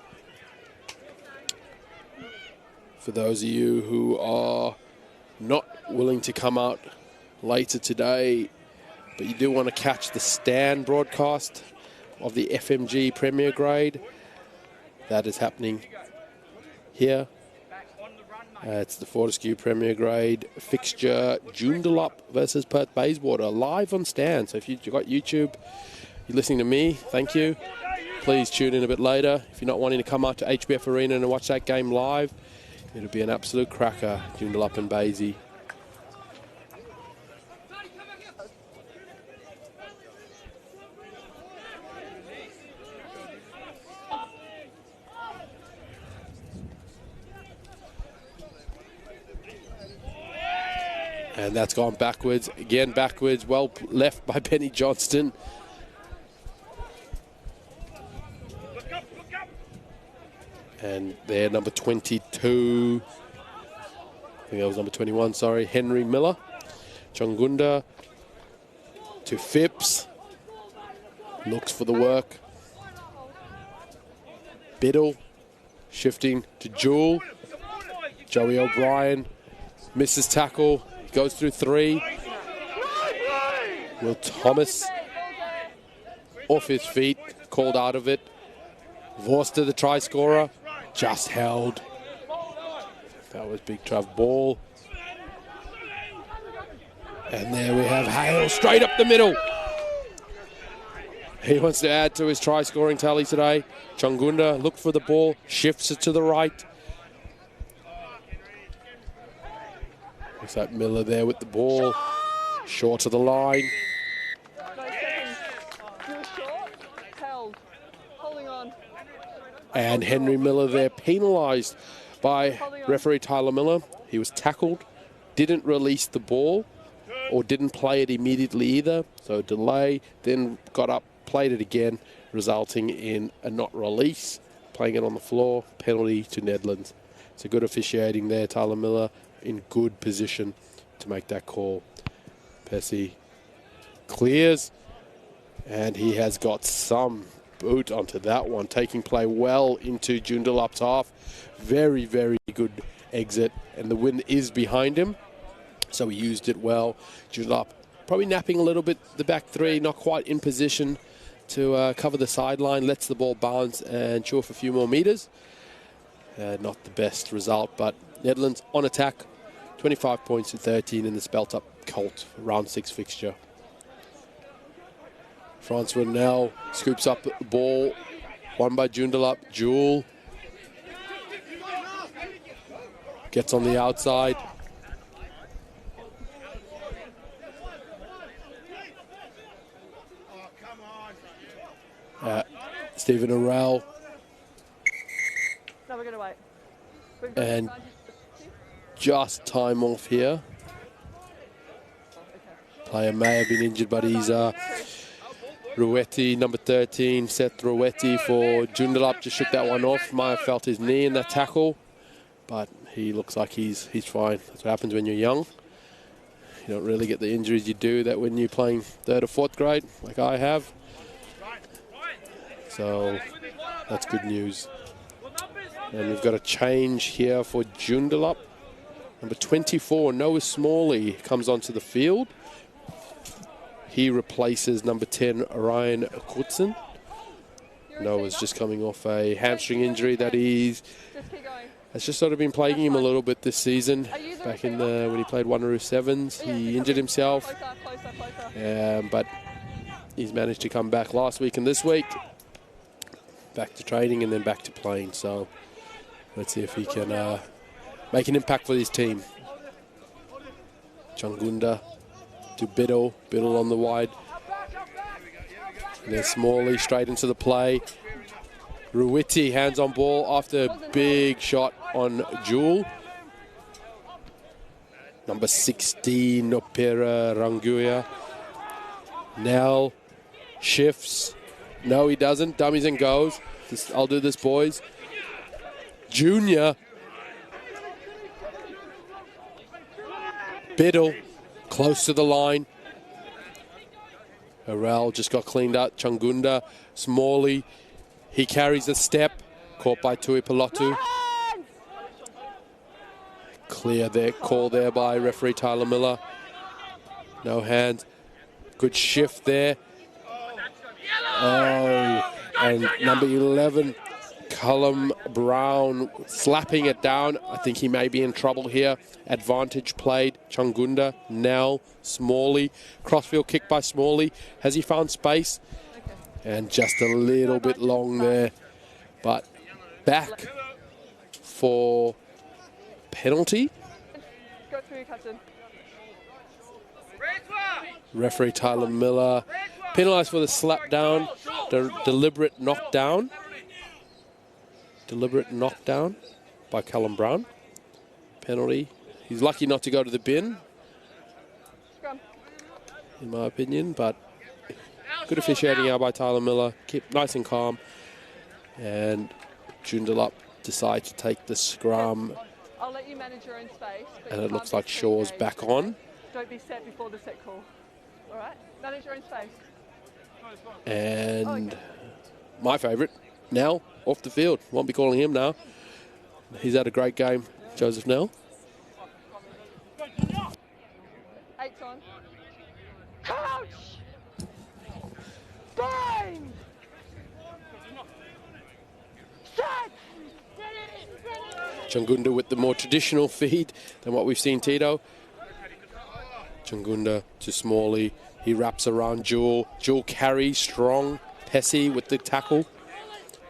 Speaker 1: For those of you who are not willing to come out later today, but you do want to catch the stand broadcast of the FMG Premier Grade, that is happening here. It's the Fortescue Premier Grade fixture, Joondalup versus Perth Bayswater, live on stand. So if you've got YouTube, you're listening to me, thank you. Please tune in a bit later. If you're not wanting to come out to HBF Arena and watch that game live, it'll be an absolute cracker, Joondalup and Baysy. And that's gone backwards. Again, backwards. Well left by Benny Johnston. And there, number 22. I think that was number 21, sorry. Henry Miller. Chungunda to Phipps. Looks for the work. Biddle shifting to Jewel. Joey O'Brien misses tackle. Goes through three. Will Thomas off his feet, called out of it. Vorster, the try scorer, just held. That was Big Trav ball. And there we have Hale straight up the middle. He wants to add to his try scoring tally today. Chungunda look for the ball, shifts it to the right. Looks like Miller there with the ball, short of the line. And Henry Miller there penalised by referee Tyler Miller. He was tackled, didn't release the ball, or didn't play it immediately either. So delay, then got up, played it again, resulting in a not release, playing it on the floor, penalty to Nedlands. So good officiating there, Tyler Miller in good position to make that call. Pesci clears, and he has got some boot onto that one, taking play well into Joondalup's half. Very, very good exit, and the wind is behind him, so he used it well. Joondalup probably napping a little bit the back three, not quite in position to cover the sideline, lets the ball bounce and chew off a few more meters. Not the best result, but Nedlands on attack, 25 points to 13 in the spelt-up Colts round 6 fixture. Francois now scoops up the ball, won by Joondalup. Jewel gets on the outside. Stephen Arell.
Speaker 2: No, we're going to wait.
Speaker 1: And just time off here. Player may have been injured, but he's Ruetti, number 13, Seth Ruetti for Joondalup. Just shook that one off. Might have felt his knee in that tackle, but he looks like he's fine. That's what happens when you're young. You don't really get the injuries you do that when you're playing 3rd or 4th grade, like I have. So that's good news. And we've got a change here for Joondalup. Number 24, Noah Smalley, comes onto the field. He replaces number 10, Ryan Kutson. Noah's just coming off a hamstring injury that has just sort of been plaguing him a little bit this season. Back in when he played Wanneroo Sevens, he injured himself. But he's managed to come back last week and this week. Back to training and then back to playing. So let's see if he can make an impact for his team. Chungunda to Biddle. Biddle on the wide. And then Smalley straight into the play. Ruitti hands on ball after a big shot on Jewel. Number 16, Opera Ranguya. Nell shifts. No, he doesn't. Dummies and goes. I'll do this, boys. Junior Biddle close to the line. Arel just got cleaned up. Chungunda, Smalley, he carries a step, caught by Tuipulotu. Clear there, call there by referee Tyler Miller. No hands. Good shift there. Oh, and number 11, Cullum Brown, slapping it down. I think he may be in trouble here. Advantage played. Chungunda, Nell, Smalley. Crossfield kick by Smalley. Has he found space? And just a little bit long there. But back for penalty.
Speaker 2: Go through, Captain.
Speaker 1: Referee Tyler Miller penalised for the slap down, deliberate knockdown. Deliberate knockdown by Callum Brown. Penalty. He's lucky not to go to the bin, in my opinion, but good officiating out by Tyler Miller. Keep nice and calm. And Joondalup decide to take the scrum.
Speaker 2: I'll let you manage your own space.
Speaker 1: And it looks like Shaw's back on.
Speaker 2: Don't be set before the set call. All right? Manage your own space.
Speaker 1: And my favourite, Nell, off the field. Won't be calling him now. He's had a great game, Joseph Nell.
Speaker 2: 8's on. Coach! Bind! Set!
Speaker 1: Chungunda with the more traditional feed than what we've seen Tito. Chungunda to Smalley. He wraps around Jewel. Jewel carries strong. Pessy with the tackle.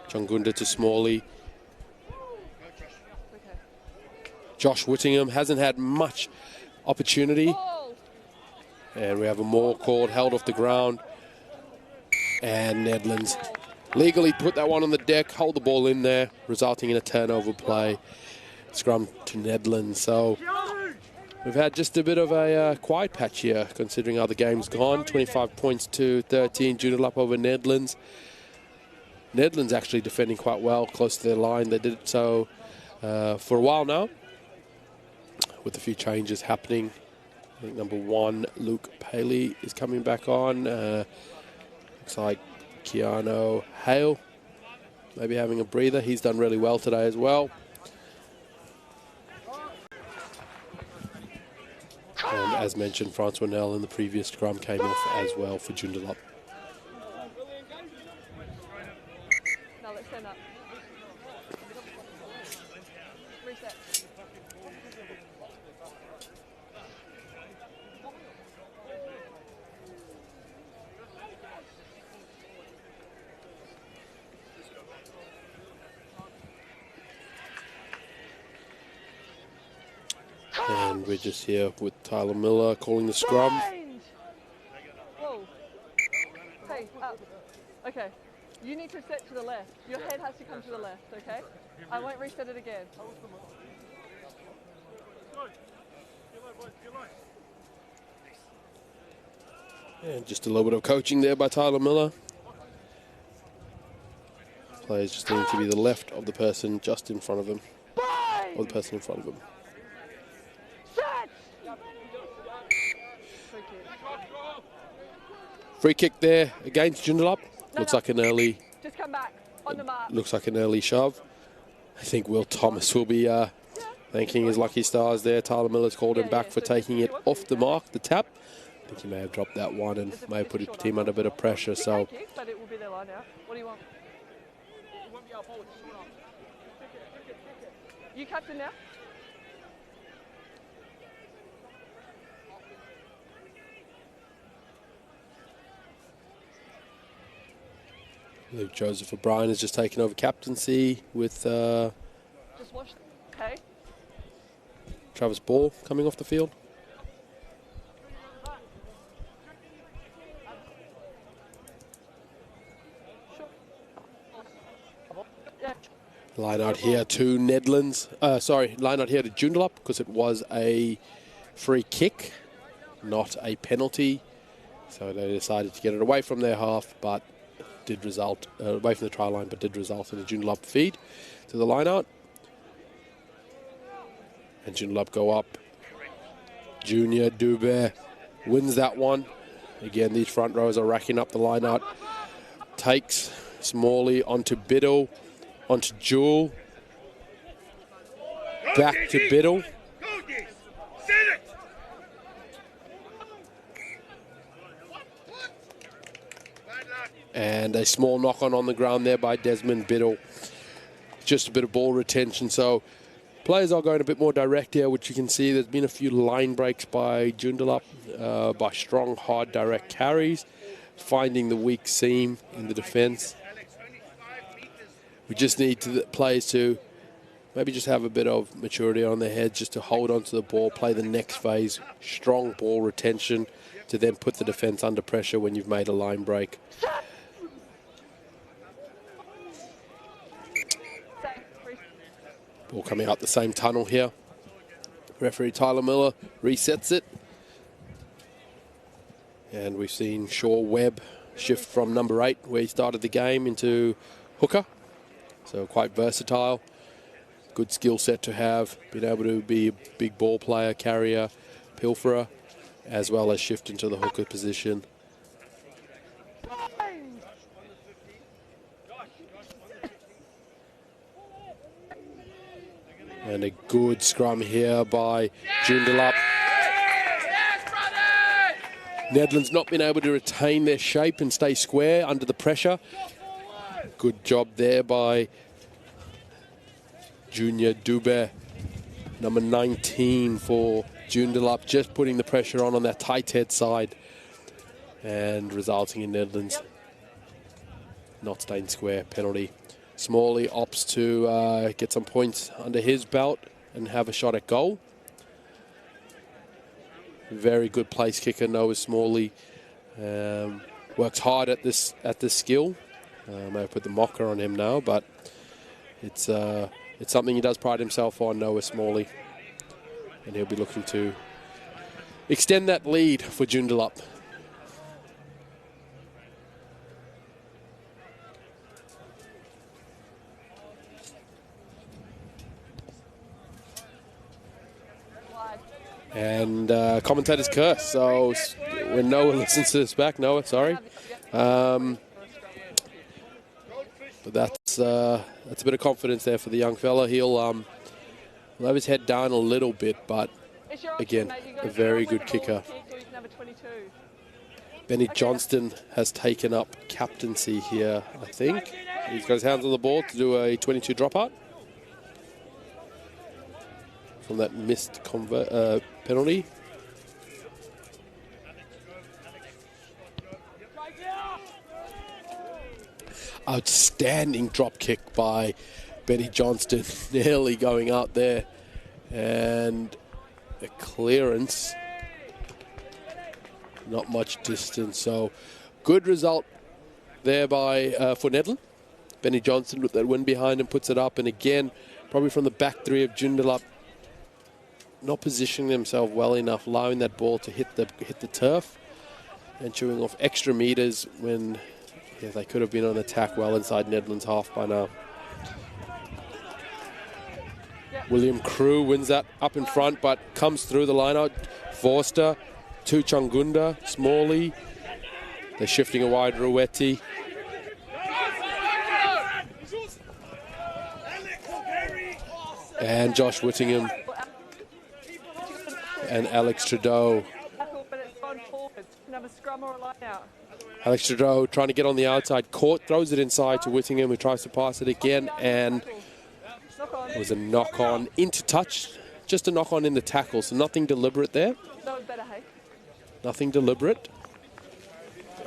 Speaker 1: Chungunda to Smalley. Josh Whittingham hasn't had much opportunity. And we have a maul called, held off the ground. And Nedlands legally put that one on the deck, hold the ball in there, resulting in a turnover play. Scrum to Nedlands. So we've had just a bit of a quiet patch here, considering how the game's gone. 25 points to 13, Joondalup over Nedlands. Nedlands actually defending quite well, close to their line. They did so for a while now, with a few changes happening. I think number 1, Luke Paley, is coming back on. Looks like Keanu Hale maybe having a breather. He's done really well today as well. And as mentioned, Francois Nell in the previous scrum came off as well for Joondalup.
Speaker 2: Now let's stand up. Reset.
Speaker 1: And we're just here with Tyler Miller calling the scrum.
Speaker 2: Whoa. Hey, up. Okay. You need to set to the left. Your head has to come to the left, okay? I won't reset it again.
Speaker 1: And just a little bit of coaching there by Tyler Miller. Players just need to be the left of the person just in front of them. Or the person in front of them. Free kick there against Joondalup. Looks like an early.
Speaker 2: Just come back on the mark.
Speaker 1: Looks like an early shove. I think Will Thomas will be thanking his lucky stars there. Tyler Miller's called him back for taking it off the mark, the tap. I think he may have dropped that one and may have put his team under a bit of pressure. So.
Speaker 2: But it will be their line out. What do you want? You captain now?
Speaker 1: Luke Joseph O'Brien has just taken over captaincy with
Speaker 2: Just watch. Okay.
Speaker 1: Travis Ball coming off the field. Line out here to Nedlands. Line out here to Joondalup because it was a free kick, not a penalty. So they decided to get it away from their half, but did result away from the try line, but did result in a Joondalup feed to the line out. And Joondalup go up Junior Dubé wins that one. Again, these front rows are racking up the line out. Takes Smalley onto Biddle, onto Jewel. Back to Biddle. And a small knock-on the ground there by Desmond Biddle. Just a bit of ball retention. So players are going a bit more direct here, which you can see there's been a few line breaks by Joondalup, by strong, hard, direct carries, finding the weak seam in the defence. We just need players to maybe just have a bit of maturity on their head, just to hold on to the ball, play the next phase, strong ball retention, to then put the defence under pressure when you've made a line break. Ball coming out the same tunnel here. Referee Tyler Miller resets it. And we've seen Shaw Webb shift from number 8, where he started the game, into hooker. So quite versatile. Good skill set to have. Been able to be a big ball player, carrier, pilferer, as well as shift into the hooker position. And a good scrum here by Joondalup. Nedlands not been able to retain their shape and stay square under the pressure. Good job there by Junior Dubé, number 19 for Joondalup, just putting the pressure on that tight head side and resulting in Nedlands not staying square. Penalty. Smalley opts to get some points under his belt and have a shot at goal. Very good place kicker, Noah Smalley. Works hard at this skill. May have put the mocker on him now, but it's something he does pride himself on, Noah Smalley. And he'll be looking to extend that lead for Joondalup. And commentator's curse. So when Noah listens to this back, Noah, sorry. But that's a bit of confidence there for the young fella. He'll have his head down a little bit, but again, a very good kicker. Benny Johnston has taken up captaincy here, I think. He's got his hands on the ball to do a 22 dropout from that missed penalty. Outstanding drop kick by Benny Johnston, nearly going out there, and a clearance, not much distance. So good result there by for Nedlands. Benny Johnston with that win behind him puts it up, and again, probably from the back three of Joondalup, not positioning themselves well enough, allowing that ball to hit the turf and chewing off extra meters when they could have been on attack well inside Nedlands half by now. William Crew wins that up in front, but comes through the line out. Forster to Changunda, Smalley. They're shifting a wide Ruetti. And Josh Whittingham and Alex Trudeau. Alex Trudeau trying to get on the outside court, throws it inside to Whittingham, who tries to pass it again, and it was a knock-on into touch, just a knock-on in the tackle, so nothing deliberate there. Nothing deliberate.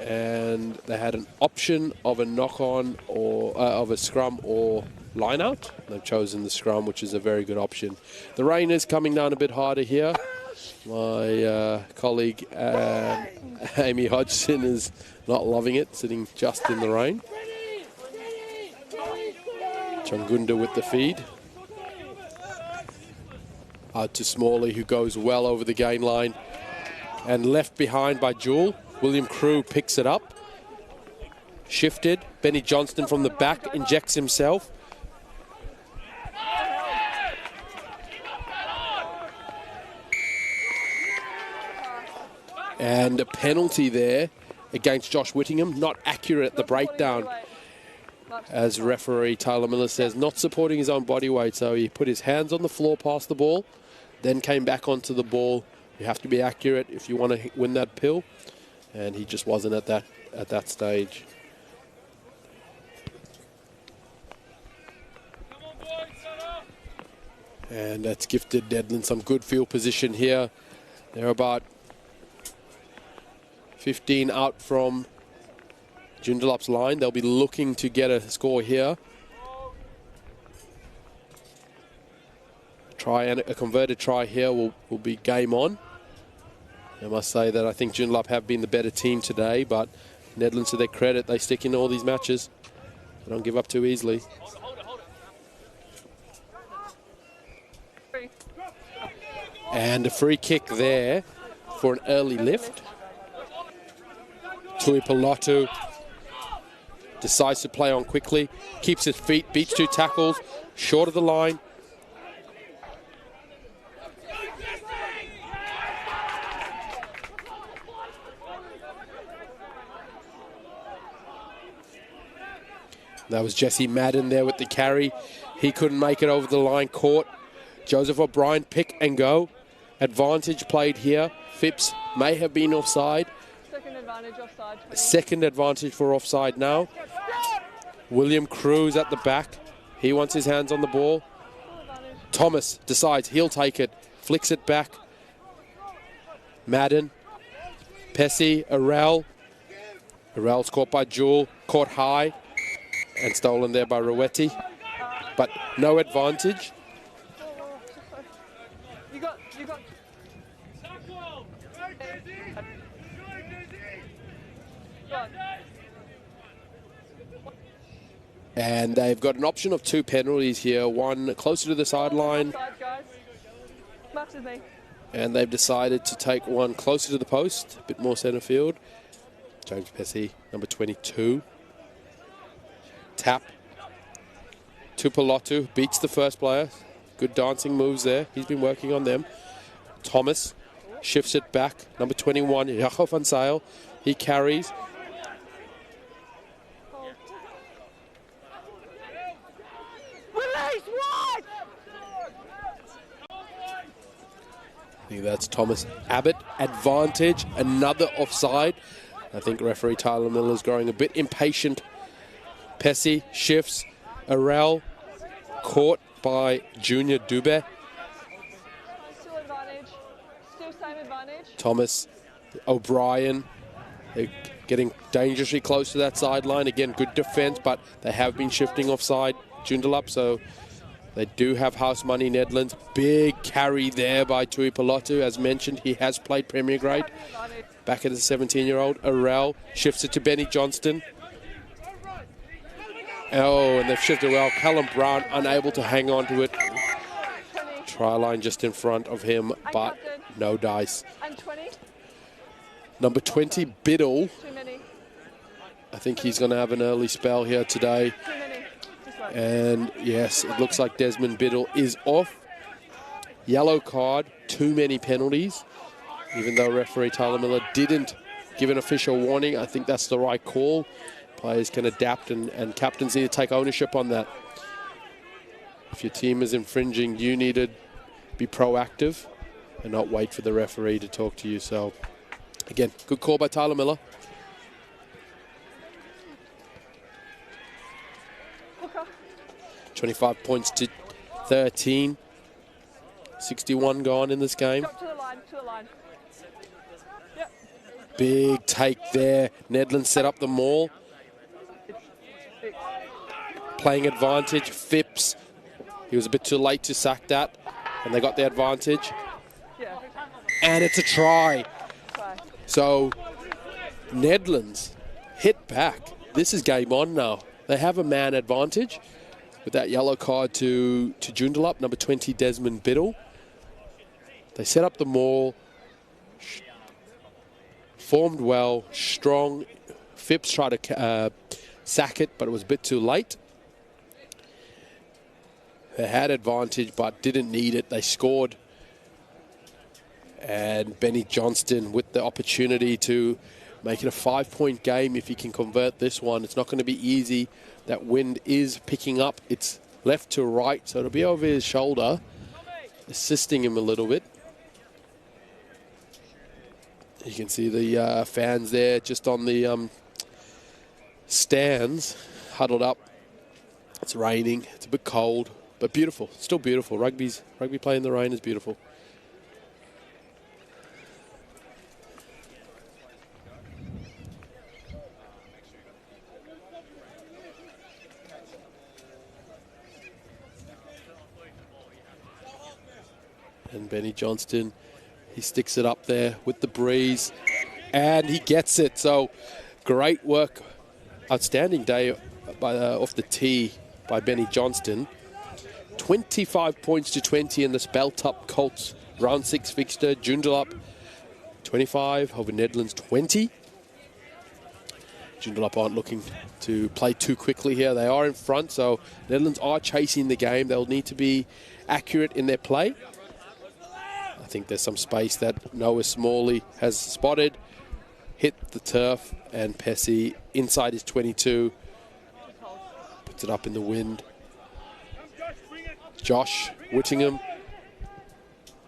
Speaker 1: And they had an option of a knock-on or of a scrum or line-out. They've chosen the scrum, which is a very good option. The rain is coming down a bit harder here. My colleague Amy Hodgson is not loving it, sitting just in the rain. Changunda with the feed. Out to Smalley, who goes well over the gain line. And left behind by Jewel. William Crew picks it up. Shifted. Benny Johnston from the back injects himself. And a penalty there against Josh Whittingham. Not accurate at the breakdown. As referee Tyler Miller says, not supporting his own body weight. So he put his hands on the floor past the ball, then came back onto the ball. You have to be accurate if you want to win that pill. And he just wasn't at that stage. And that's gifted Nedlands some good field position here. They're about 15 out from Joondalup's line. They'll be looking to get a score here. A converted try here will be game on. I must say that I think Joondalup have been the better team today, but Nedlands, to their credit, they stick in all these matches. They don't give up too easily. And a free kick there for an early lift. Tuipolotu decides to play on quickly, keeps his feet, beats 2 tackles, short of the line. That was Jesse Madden there with the carry. He couldn't make it over the line, caught. Joseph O'Brien, pick and go. Advantage played here. Phipps may have been offside.
Speaker 2: Second advantage offside.
Speaker 1: Second advantage for offside now. William Cruz at the back. He wants his hands on the ball. Thomas decides he'll take it. Flicks it back. Madden. Pesci. Arel. Arel's caught by Jewel. Caught high. And stolen there by Rowetti. But no advantage.
Speaker 2: You got.
Speaker 1: And they've got an option of 2 penalties here. One closer to the sideline. And they've decided to take one closer to the post. A bit more centre field. James Pesci, number 22. Tap. Tuipolotu beats the first player. Good dancing moves there. He's been working on them. Thomas shifts it back. Number 21, Jacob van Zijl. He carries. I think that's Thomas Abbott. Advantage. Another offside. I think referee Tyler Miller is growing a bit impatient. Pesci shifts. Arel caught by Junior Dube.
Speaker 2: Still advantage. Still same advantage.
Speaker 1: Thomas O'Brien. They're getting dangerously close to that sideline. Again, good defense, but they have been shifting offside Joondalup, so they do have house money, Nedlands. Big carry there by Tuipolotu. As mentioned, he has played Premier Grade. Back at the 17-year-old. Arel shifts it to Benny Johnston. Oh, and they've shifted well. Callum Brown unable to hang on to it. Try line just in front of him, but no dice. Number 20, Biddle. I think he's going to have an early spell here today. And yes, it looks like Desmond Biddle is off. Yellow card, too many penalties. Even though referee Tyler Miller didn't give an official warning, I think that's the right call. Players can adapt and captains need to take ownership on that. If your team is infringing, you need to be proactive and not wait for the referee to talk to you. So, again, good call by Tyler Miller.
Speaker 2: Okay.
Speaker 1: 25 points to 13. 61 gone in this game.
Speaker 2: Drop to the line, Yep.
Speaker 1: Big take there. Nedlands set up the maul. Playing advantage. Phipps. He was a bit too late to sack that. And they got the advantage.
Speaker 2: Yeah.
Speaker 1: And it's a try. So, Nedlands hit back. This is game on now. They have a man advantage with that yellow card to Joondalup, number 20, Desmond Biddle. They set up the maul. Formed well, strong. Phipps tried to sack it, but it was a bit too late. They had advantage, but didn't need it. They scored. And Benny Johnston with the opportunity to make it a 5-point game if he can convert this one. It's not going to be easy. That wind is picking up. It's left to right, so it'll be over his shoulder, assisting him a little bit. You can see the fans there just on the stands, huddled up. It's raining. It's a bit cold, but beautiful. Still beautiful. Rugby play in the rain is beautiful. And Benny Johnston, he sticks it up there with the breeze, and he gets it. So great work, outstanding day off the tee by Benny Johnston. 25 points to 20 in the Spelt Up Colts round 6 fixture. Joondalup 25 over Nedlands 20. Joondalup aren't looking to play too quickly here. They are in front, so Nedlands are chasing the game. They'll need to be accurate in their play. I think there's some space that Noah Smalley has spotted, hit the turf, and Pesci inside his 22 puts it up in the wind. Josh Whittingham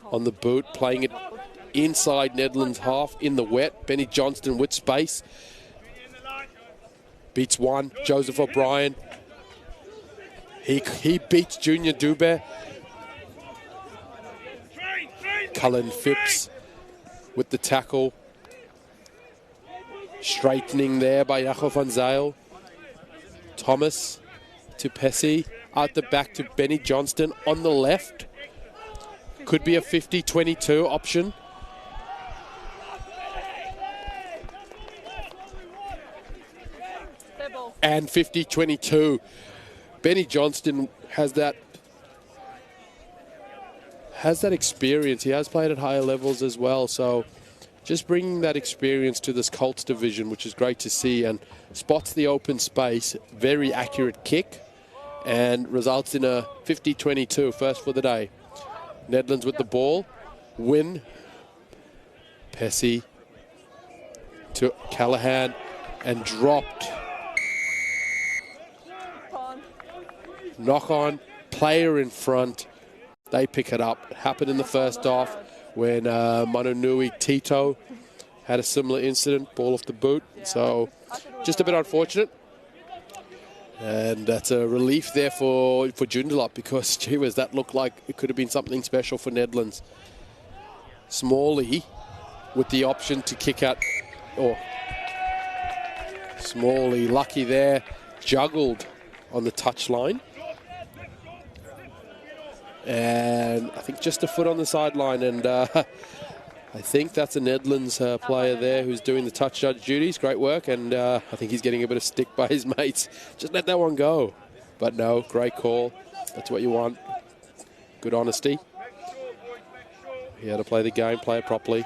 Speaker 1: on the boot, playing it inside Nedlands half in the wet. Benny Johnston with space. Beats one, Joseph O'Brien. He beats Junior Dube. Cullen Phipps with the tackle. Straightening there by Jacob van Zyl. Thomas to Pesci. Out the back to Benny Johnston on the left. Could be a 50-22 option. And 50-22. Benny Johnston has that experience. He has played at higher levels as well. So just bringing that experience to this Colts division, which is great to see, and spots the open space. Very accurate kick and results in a 50-22 first for the day. Nedlands with the ball. Win. Pesci to Callahan and dropped. Knock on. Player in front. They pick it up. It happened in the first half when Manunui Tito had a similar incident, ball off the boot. So just a bit unfortunate. And that's a relief there for Joondalup, because, gee whiz, that looked like it could have been something special for Nedlands. Smalley with the option to kick out. Oh, Smalley lucky there. Juggled on the touchline. And I think just a foot on the sideline, and I think that's a Nedlands player there who's doing the touch judge duties. Great work, and I think he's getting a bit of stick by his mates. Just let that one go. But no, great call. That's what you want. Good honesty. He had to play the game, play it properly.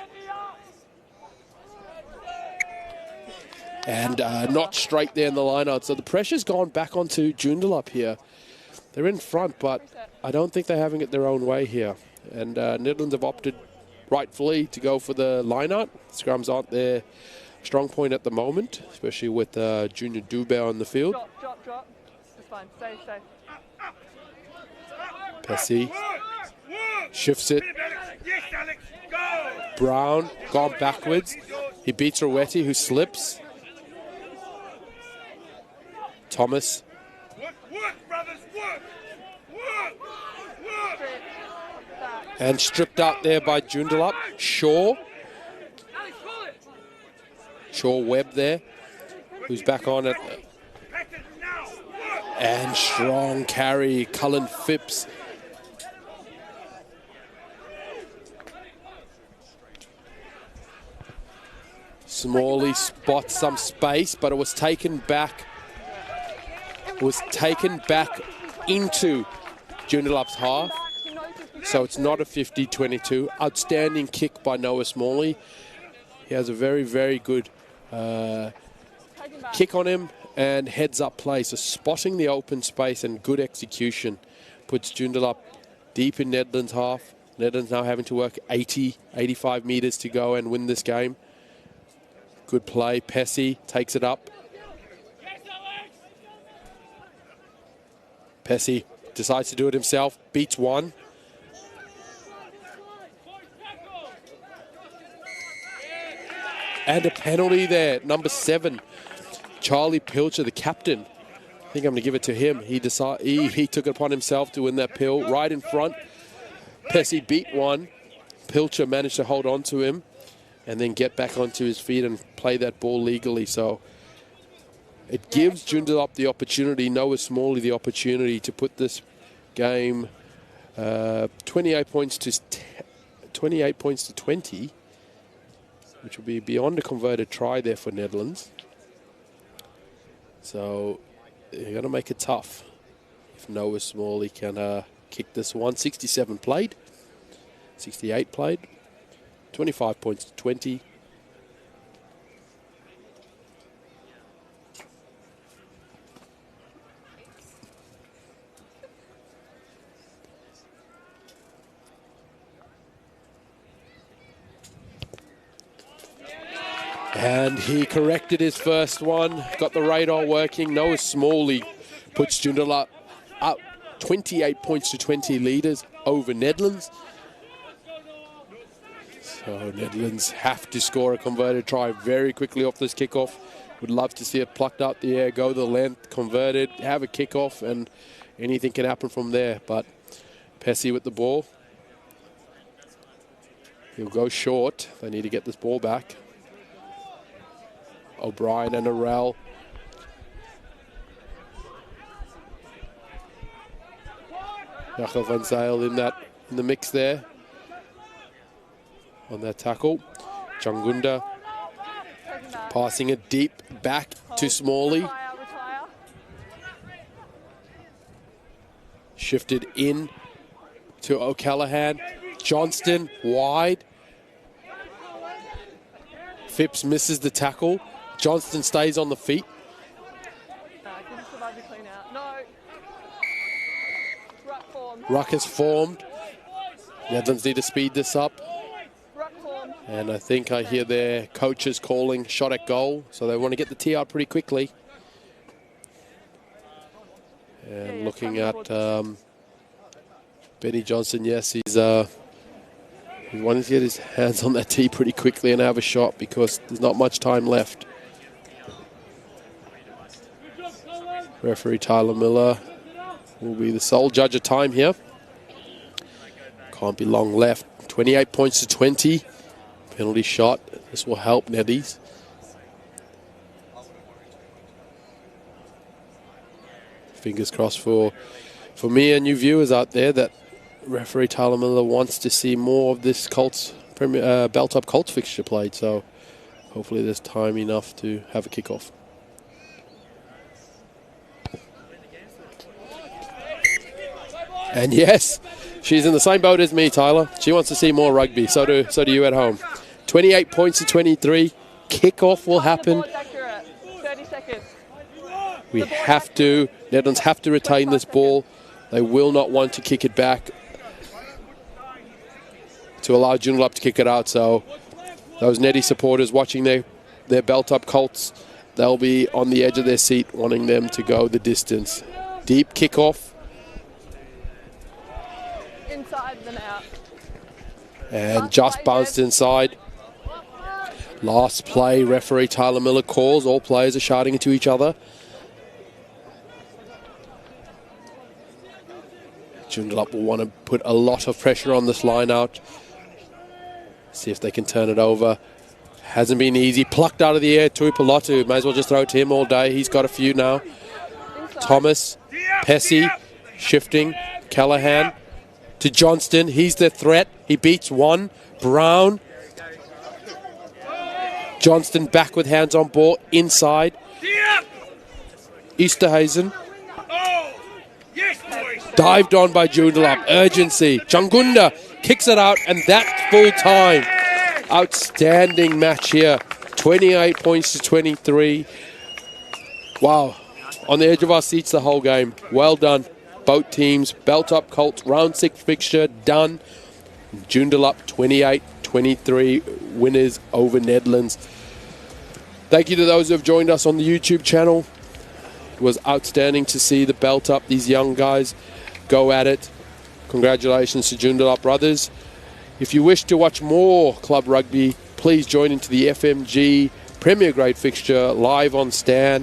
Speaker 1: And not straight there in the line out. So the pressure's gone back onto Joondalup here. They're in front, but I don't think they're having it their own way here. And Nedlands have opted rightfully to go for the line-out. Scrums aren't their strong point at the moment, especially with Junior Dube on the field.
Speaker 2: Drop. It's fine. Stay.
Speaker 1: Pesci shifts it. Brown gone backwards. He beats Rwetti, who slips. Thomas. And stripped out there by Joondalup. Shaw Webb there, who's back on it. And strong carry, Cullen Phipps. Smalley spots some space, but it was taken back. Into Joondalup's half. So it's not a 50-22. Outstanding kick by Noah Smalley. He has a very, very good kick on him and heads-up play. So spotting the open space and good execution puts Joondalup deep in Nedlands half. Nedlands now having to work 80, 85 metres to go and win this game. Good play. Pesci takes it up. Pesci decides to do it himself. Beats one. And a penalty there. Number 7, Charlie Pilcher, the captain. I think I'm going to give it to him. He took it upon himself to win that pill right in front. Pesci beat one. Pilcher managed to hold on to him and then get back onto his feet and play that ball legally. So it gives Joondalup the opportunity, Noah Smalley the opportunity to put this game 28 points to 20, which will be beyond a converted try there for Nedlands. So you're going to make it tough if Noah Smalley can kick this one. 67 played, 68 played, 25 points to 20. And he corrected his first one, got the radar working. Noah Smalley puts Joondalup up 28 points to 20 leaders over Nedlands. So Nedlands have to score a converted try very quickly off this kickoff. Would love to see it plucked out the air, go the length, converted, have a kickoff, and anything can happen from there. But Pesci with the ball. He'll go short. They need to get this ball back. O'Brien and Arel. Jacob van Zyl in the mix there on that tackle. Changunda passing it deep back to Smalley. Shifted in to O'Callaghan. Johnston wide. Phipps misses the tackle. Johnston stays on the feet. Ruck has formed. Nedlands need to speed this up. And I think I hear their coaches calling shot at goal. So they want to get the tee out pretty quickly. And looking at Benny Johnson, yes, he's wanting to get his hands on that tee pretty quickly and have a shot because there's not much time left. Referee Tyler Miller will be the sole judge of time here. Can't be long left. 28 points to 20. Penalty shot. This will help Neddies. Fingers crossed for me and you viewers out there that referee Tyler Miller wants to see more of this Colts belt-up Colts fixture played. So hopefully there's time enough to have a kickoff. And yes, she's in the same boat as me, Tyler. She wants to see more rugby. So do you at home. 28 points to 23. Kickoff will happen.
Speaker 2: 30 seconds.
Speaker 1: Nedlands have to retain this ball. They will not want to kick it back to allow Joondalup to kick it out. So those Neddy supporters watching their belt-up Colts, they'll be on the edge of their seat wanting them to go the distance. Deep kickoff.
Speaker 2: Inside then out.
Speaker 1: And just bounced inside. Last play, referee Tyler Miller calls. All players are shouting into each other. Joondalup will want to put a lot of pressure on this line out. See if they can turn it over. Hasn't been easy. Plucked out of the air. Tuipolotu. May as well just throw it to him all day. He's got a few now. Thomas. Pesci. Shifting. Callahan. To Johnston. He's the threat. He beats one. Brown. Johnston back with hands on ball. Inside. Easterhazen. Dived on by Joondalup. Urgency. Changunda kicks it out, and that's full time. Outstanding match here. 28 points to 23. Wow. On the edge of our seats the whole game. Well done. Both teams. Belt up Colts. Round 6 fixture done. Joondalup 28-23 winners over Nedlands. Thank you to those who have joined us on the YouTube channel. It was outstanding to see the belt up, these young guys go at it. Congratulations to Joondalup brothers. If you wish to watch more club rugby, please join into the FMG Premier Grade fixture live on Stan.